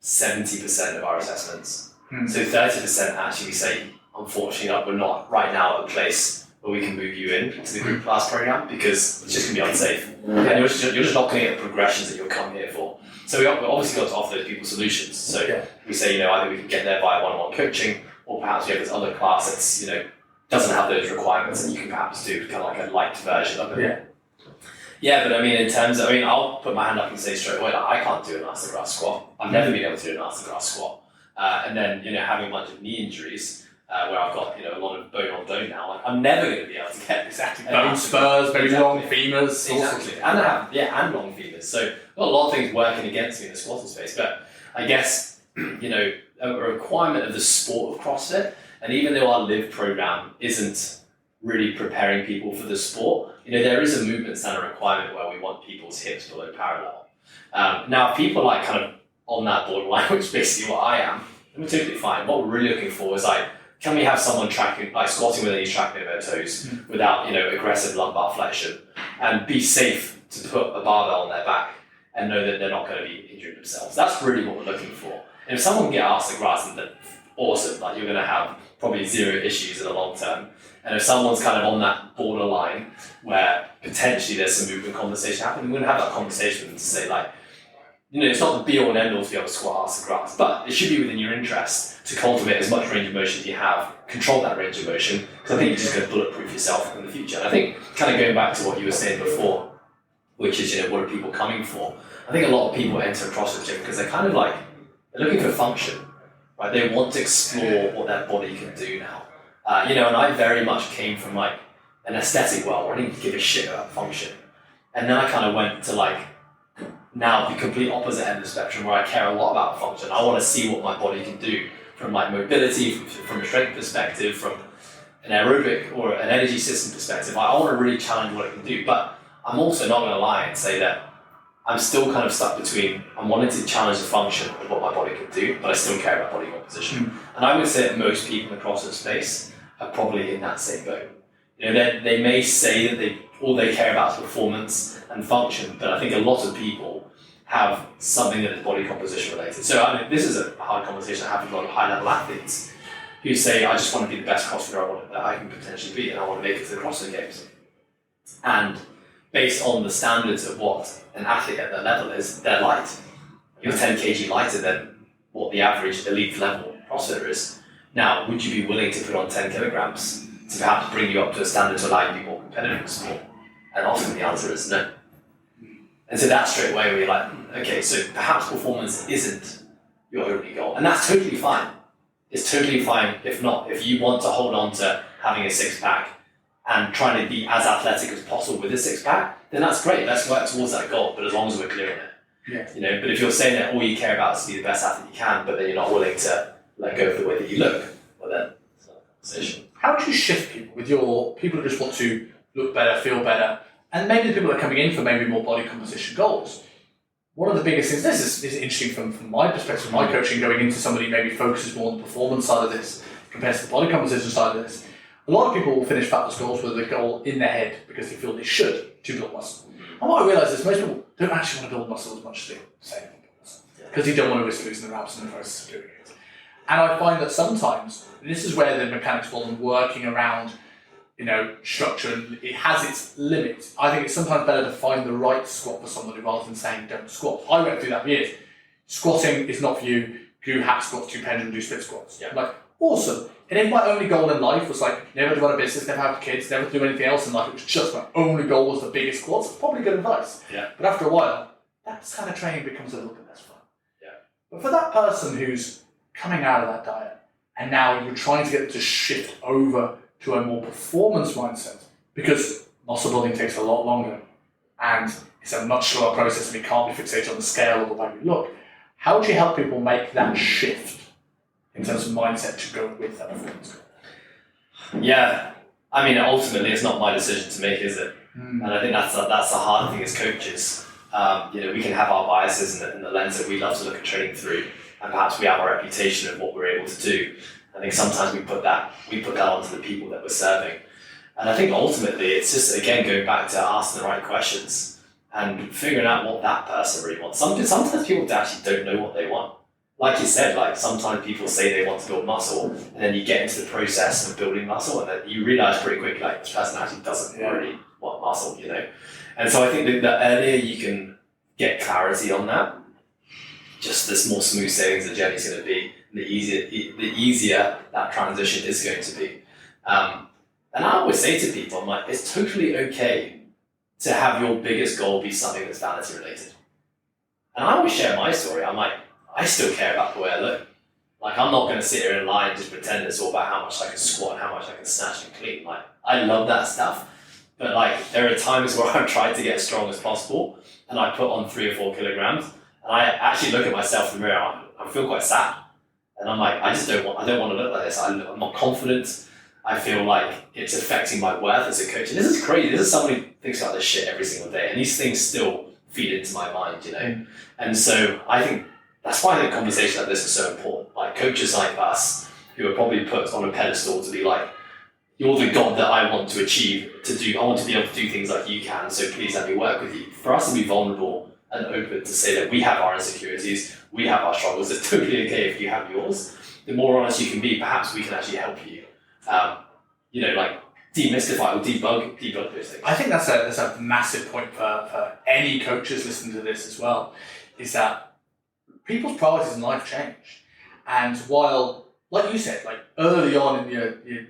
70% of our assessments. So 30% actually we say, unfortunately, we're not right now at a place where we can move you in to the group class program because it's just going to be unsafe. And you're just not going to get the progressions that you'll come here for. So we obviously got to offer those people solutions. So we say, either we can get there via one-on-one coaching, or perhaps we have this other class that's, doesn't have those requirements and you can perhaps do kind of like a light version of it. Yeah, but I mean, I'll put my hand up and say straight away that I can't do an ass to grass squat. I've never been able to do an ass to grass squat. And then, having a bunch of knee injuries, where I've got, a lot of bone on bone now, like I'm never going to be able to get bone spurs, maybe long femurs. Exactly. And long femurs. So I've got a lot of things working against me in the squatting space. But I guess, a requirement of the sport of CrossFit, and even though our Live program isn't really preparing people for the sport, there is a movement standard requirement where we want people's hips below parallel. Now, if people are kind of on that borderline, which is basically what I am, then we're totally fine. What we're really looking for is can we have someone squatting with their knees tracking over their toes without, aggressive lumbar flexion, and be safe to put a barbell on their back and know that they're not going to be injuring themselves. That's really what we're looking for. And if someone can get asked to grass, then awesome, you're going to have probably 0 issues in the long term. And if someone's kind of on that borderline where potentially there's some movement conversation happening, we're going to have that conversation with them to say it's not the be all and end all to be able to squat ass to grass, but it should be within your interest to cultivate as much range of motion as you have, control that range of motion, because I think you're just going to bulletproof yourself in the future. And I think kind of going back to what you were saying before, which is, what are people coming for? I think a lot of people enter a CrossFit gym because they're kind of they're looking for function, right? They want to explore what their body can do now. And I very much came from a an aesthetic world where I didn't give a shit about function. And then I kind of went to like now the complete opposite end of the spectrum where I care a lot about function. I want to see what my body can do from like mobility, from a strength perspective, from an aerobic or an energy system perspective. I want to really challenge what it can do, but I'm also not going to lie and say that I'm still kind of stuck between I'm wanting to challenge the function of what my body can do, but I still care about body composition. And I would say that most people in the CrossFit space are probably in that same boat. You know, they may say that all they care about is performance and function, but I think a lot of people have something that is body composition related. So I mean, this is a hard conversation I have with a lot of high-level athletes who say, I just want to be the best CrossFitter that I can potentially be, and I want to make it to the CrossFit Games. And based on the standards of what an athlete at that level is, they're light. You're 10 kg lighter than what the average elite level CrossFitter is. Now, would you be willing to put on 10 kilograms to perhaps bring you up to a standard to allow you to be more competitive in sport? And often the answer is no. And so that's straight away where you're like, okay, so perhaps performance isn't your only goal. And that's totally fine. It's totally fine if not. If you want to hold on to having a six-pack and trying to be as athletic as possible with a six-pack, then that's great. Let's work towards that goal, but as long as we're clear on it. Yeah. You know, but if you're saying that all you care about is to be the best athlete you can, but then you're not willing to let go of the way that you look, well then, it's not a conversation. How do you shift people with your people who just want to look better, feel better, and maybe the people that are coming in for maybe more body composition goals? One of the biggest things, this is interesting from my perspective, my coaching, going into somebody who maybe focuses more on the performance side of this compared to the body composition side of this. A lot of people will finish fat loss goals with a goal in their head because they feel they should to build muscle. And what I realise is most people don't actually want to build muscle as much as they say they want to build muscle because you don't want to risk losing their abs in the process of doing it. And I find that sometimes, and this is where the mechanics ball and working around, you know, structure, and it has its limits. I think it's sometimes better to find the right squat for somebody rather than saying don't squat. I went through that for years. Squatting is not for you. Do hack squats, do pendulum, do split squats. Yeah. Like, awesome. And if my only goal in life was like never to run a business, never have kids, never to do anything else in life, it was just my only goal was the biggest squats, it's probably good advice. Yeah. But after a while, that kind of training becomes a little bit less fun. Yeah. But for that person who's coming out of that diet and now you're trying to get them to shift over to a more performance mindset, because muscle building takes a lot longer and it's a much slower process and we can't be fixated on the scale or the way we look. How do you help people make that shift in terms of mindset to go with that performance? Yeah, I mean, ultimately, it's not my decision to make, is it? And I think that's the hard thing as coaches. You know, we can have our biases and the lens that we love to look at training through, and perhaps we have our reputation of what we're able to do. I think sometimes we put that onto the people that we're serving. And I think ultimately, it's just, again, going back to asking the right questions and figuring out what that person really wants. Sometimes people actually don't know what they want. Like you said, like sometimes people say they want to build muscle, and then you get into the process of building muscle, and then you realize pretty quickly, like, this person actually doesn't really want muscle, you know? And so I think that the earlier you can get clarity on that, just the more smooth sailing the journey's going to be, the easier that transition is going to be. And I always say to people, I'm like, it's totally okay to have your biggest goal be something that's vanity related. And I always share my story. I'm like, I still care about the way I look. Like, I'm not going to sit here and lie and just pretend it's all about how much I can squat and how much I can snatch and clean. Like, I love that stuff. But like, there are times where I've tried to get as strong as possible and I put on 3 or 4 kilograms and I actually look at myself in the mirror, I feel quite sad. And I'm like, I don't want to look like this. I'm not confident. I feel like it's affecting my worth as a coach. And this is crazy. This is somebody who thinks about this shit every single day. And these things still feed into my mind, you know? And so I think that's why the conversation like this is so important. Like, coaches like us, who are probably put on a pedestal to be like, you're the God that I want to achieve, I want to be able to do things like you can, so please let me work with you. For us to be vulnerable and open to say that we have our insecurities, we have our struggles, it's totally okay if you have yours. The more honest you can be, perhaps we can actually help you, you know, like demystify or debug those things. I think that's a massive point for any coaches listening to this as well, is that people's priorities in life change. And while, like you said, like early on in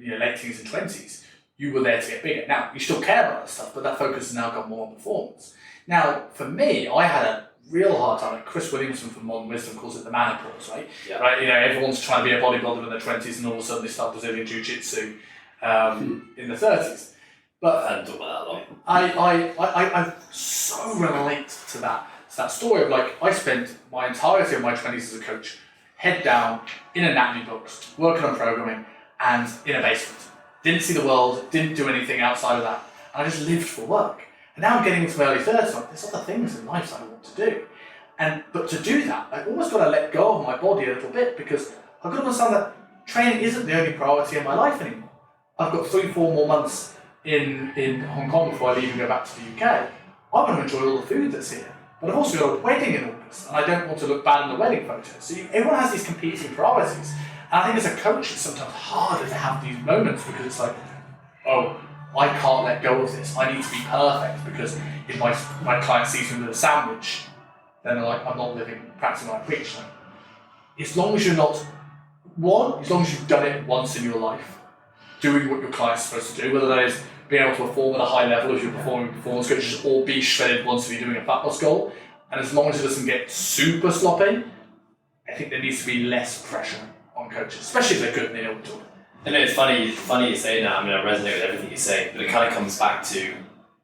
your late teens and 20s, you were there to get bigger. Now, you still care about that stuff, but that focus has now got more on performance. Now, for me, I had a real hard time. Like Chris Williamson from Modern Wisdom calls it the menopause, right? Yeah. Right. You know, everyone's trying to be a bodybuilder in their 20s, and all of a sudden they start Brazilian Jiu-Jitsu in the 30s. But I hadn't talked about that long. I so relate to that story of like, I spent my entirety of my 20s as a coach, head down, in anatomy books, working on programming, and in a basement. Didn't see the world, didn't do anything outside of that. And I just lived for work. And now I'm getting into my early 30s, like, there's other things in life that I want to do. But to do that, I've almost got to let go of my body a little bit, because I've got to understand that training isn't the only priority in my life anymore. I've got 3-4 more months in Hong Kong before I leave and go back to the UK. I want to enjoy all the food that's here. But I've also got a wedding in August, and I don't want to look bad in the wedding photos. So everyone has these competing priorities. And I think as a coach, it's sometimes harder to have these moments, because it's like, oh, I can't let go of this. I need to be perfect, because if my client sees me with a sandwich, then they're like, I'm not practicing what I preach. Like, as long as you're not, as long as you've done it once in your life, doing what your client's supposed to do, whether that is being able to perform at a high level as you're performing performance coaches, or be shredded once if you're doing a fat loss goal, and as long as it doesn't get super sloppy, I think there needs to be less pressure on coaches, especially if they're good and they know what to do. And it's funny you say that. I mean, I resonate with everything you say, but it kind of comes back to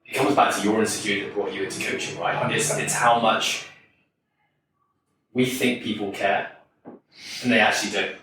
your insecurity that brought you into coaching, right? It's how much we think people care, and they actually don't.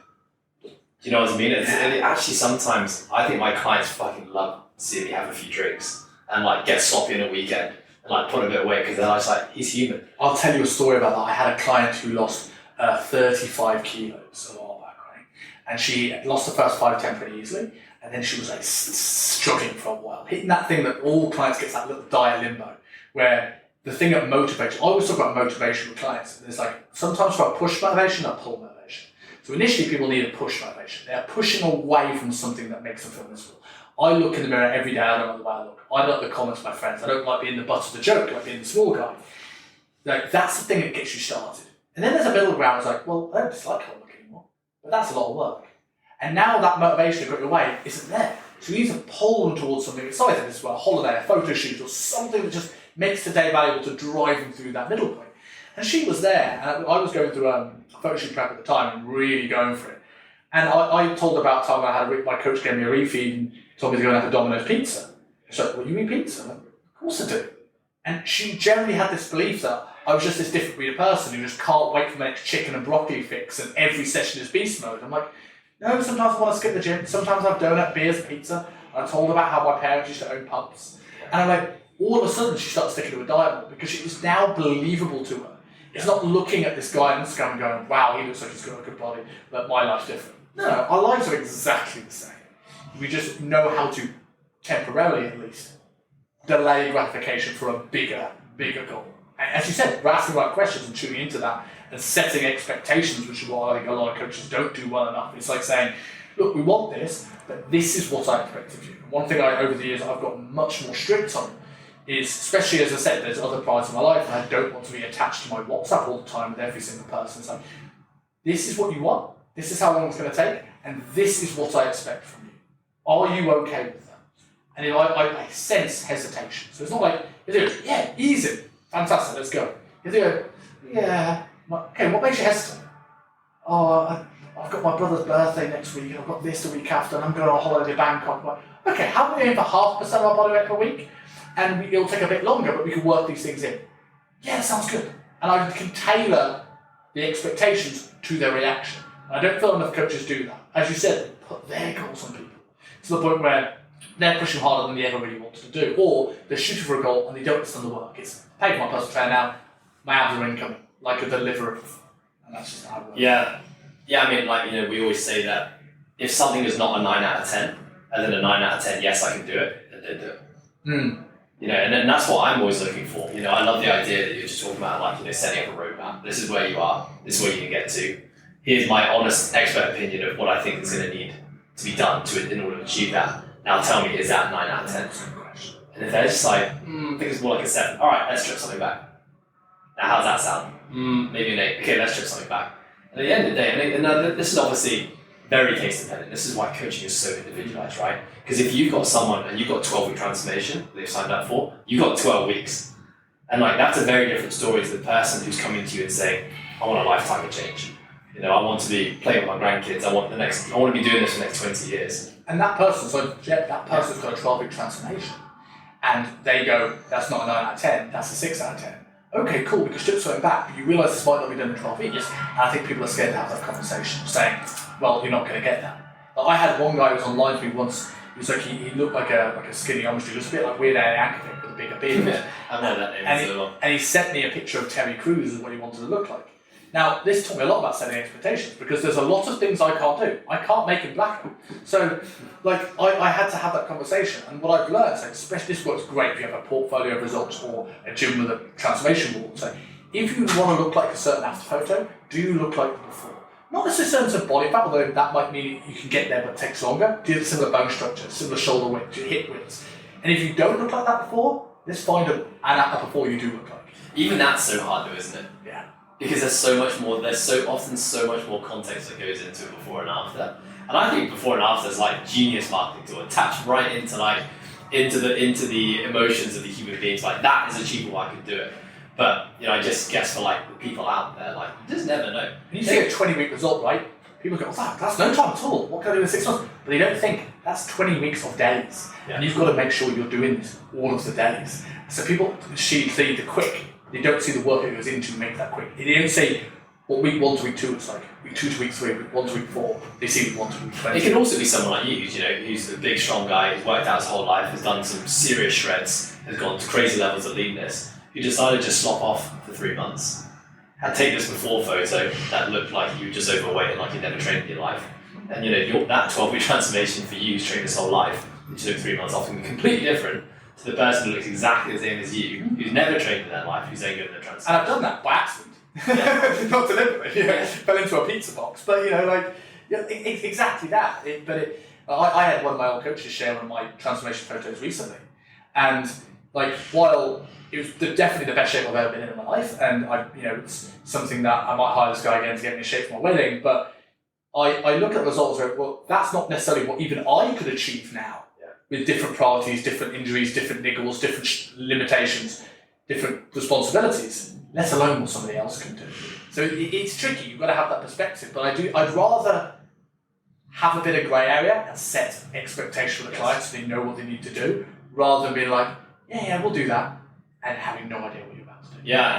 Do you know what I mean? It actually, sometimes I think my clients fucking love seeing me have a few drinks and like get sloppy in a weekend and like put a bit of weight, because they're just like, he's human. I'll tell you a story about that. I had a client who lost 35 kilos a while back, right? And she lost the first 5-10 pretty easily, and then she was like struggling for a while, hitting that thing that all clients get, that little diet limbo, where the thing that motivates. I always talk about motivation with clients. There's like, sometimes for a push motivation or pull motivation. So initially people need a push motivation. They're pushing away from something that makes them feel miserable. I look in the mirror every day, I don't like the way I look. I don't like the comments of my friends. I don't like being the butt of the joke, I like being the small guy. Like, that's the thing that gets you started. And then there's a middle ground, it's like, well, I don't dislike how I look anymore. But that's a lot of work. And now that motivation to got your way isn't there. So you need to pull them towards something exciting. This is about a holiday, a photo shoot, or something that just makes the day valuable to drive them through that middle point. And she was there, and I was going through a photo shoot prep at the time and really going for it. And I told her about time I had my coach gave me a refeed and told me to go and have a Domino's pizza. She's like, well, you eat pizza? I'm like, of course I do. And she generally had this belief that I was just this different breed of person who just can't wait for my next chicken and broccoli fix, and every session is beast mode. I'm like, no, sometimes I want to skip the gym, sometimes I have donut, beers, pizza. And I told her about how my parents used to own pubs. And I'm like, all of a sudden she started sticking to a diet more, because it was now believable to her. It's not looking at this guy on Instagram and going, wow, he looks like he's got a good body, but my life's different. No, our lives are exactly the same. We just know how to, temporarily at least, delay gratification for a bigger goal. And as you said, we're asking the right questions and tuning into that and setting expectations, which is what I think a lot of coaches don't do well enough. It's like saying, look, we want this, but this is what I expect of you. And one thing over the years I've got much more strict on is, especially as I said, there's other parts of my life and I don't want to be attached to my WhatsApp all the time with every single person. It's like, this is what you want, this is how long it's going to take, and this is what I expect from you. Are you okay with that? And if I sense hesitation. So it's not like, yeah, easy, fantastic, let's go. If they go, yeah, okay, what makes you hesitant? Oh, I've got my brother's birthday next week, and I've got this the week after, and I'm going on holiday to Bangkok. Like, okay, how about we aim for 0.5% of our body weight per week? And it'll take a bit longer, but we can work these things in. Yeah, that sounds good. And I can tailor the expectations to their reaction. And I don't feel enough coaches do that. As you said, they put their goals on people to the point where they're pushing harder than they ever really wanted to do, or they're shooting for a goal and they don't understand the work. It's pay for my personal trainer now, my abs are incoming, like a deliverer. And that's just how it works. Yeah, I mean, we always say that if something is not a 9 out of 10, and then a 9 out of 10, yes, I can do it, then do it. And that's what I'm always looking for. I love the idea that you're just talking about, setting up a roadmap. This is where you are. This is where you can get to. Here's my honest expert opinion of what I think is going to need to be done in order to achieve that. Now tell me, is that 9 out of 10? And if they're just like, I think it's more like a 7. All right, let's strip something back. Now how's that sound? Maybe an 8. Okay, let's strip something back. And at the end of the day, and this is obviously very case dependent. This is why coaching is so individualized, right? Because if you've got someone and you've got 12-week transformation that they've signed up for, you've got 12 weeks. And that's a very different story to the person who's coming to you and saying, I want a lifetime of change. I want to be playing with my grandkids. I want to be doing this for the next 20 years. And that person, that person's got a 12-week transformation. And they go, that's not a 9 out of 10, that's a 6 out of 10. Okay, cool, we can strip something back, but you realise this might not be done in 12 weeks. Yes. And I think people are scared to have that conversation, saying, well, you're not going to get that. Like, I had one guy who was online with me once, he was like, he looked like a skinny Amish, just a bit like Weird Al Yankovic with a bigger beard. I've heard that name so long. And he sent me a picture of Terry Crews and what he wanted to look like. Now, this taught me a lot about setting expectations because there's a lot of things I can't do. I can't make him blacker. So, like, I had to have that conversation. And what I've learned, like, especially this works great if you have a portfolio of results or a gym with a transformation wall. So, if you want to look like a certain after photo, do you look like the before? Not necessarily in terms of body fat, although that might mean you can get there but it takes longer. Do you have similar bone structure, similar shoulder width, hip widths? And if you don't look like that before, let's find an at before you do look like. Even that's so hard though, isn't it? Yeah. Because there's so much more, there's so often so much more context that goes into it before and after. And I think before and after is like genius marketing tool, attached right into the emotions of the human beings. Like that is achievable, I could do it. But I just guess for like the people out there, like you just never know. When you see a 20-week result, right? People go, oh, that's no time at all. What can I do in 6 months? But they don't think that's 20 weeks of days. Yeah. And you've got to make sure you're doing this all of the days. So people see the quick. They don't see the work that goes into make that quick. They don't say what week 1 to week 2 looks like, week 2 to week 3, week 1 to week 4. They see week 1 to week 20. It can also be someone like you, who's a big, strong guy, who's worked out his whole life, has done some serious shreds, has gone to crazy levels of leanness, who decided to just slop off for 3 months and take this before photo that looked like you were just overweight and like you'd never trained in your life. And that 12-week transformation for you who's trained this whole life, which took 3 months off, can be completely different to the person who looks exactly the same as you, who's never trained in their life, who's then going to transform. And I've done that by accident. Not deliberately, fell into a pizza box. But, exactly that. I had one of my old coaches share one of my transformation photos recently. And, while it was definitely the best shape I've ever been in my life, and it's something that I might hire this guy again to get me in shape for my wedding, but I look at the results and go, well, that's not necessarily what even I could achieve now. With different priorities, different injuries, different niggles, different limitations, different responsibilities, let alone what somebody else can do. So it's tricky, you've got to have that perspective, but I'd rather have a bit of grey area and set expectations for the client so they know what they need to do, rather than being like, yeah, we'll do that, and having no idea what you're about to do. Yeah.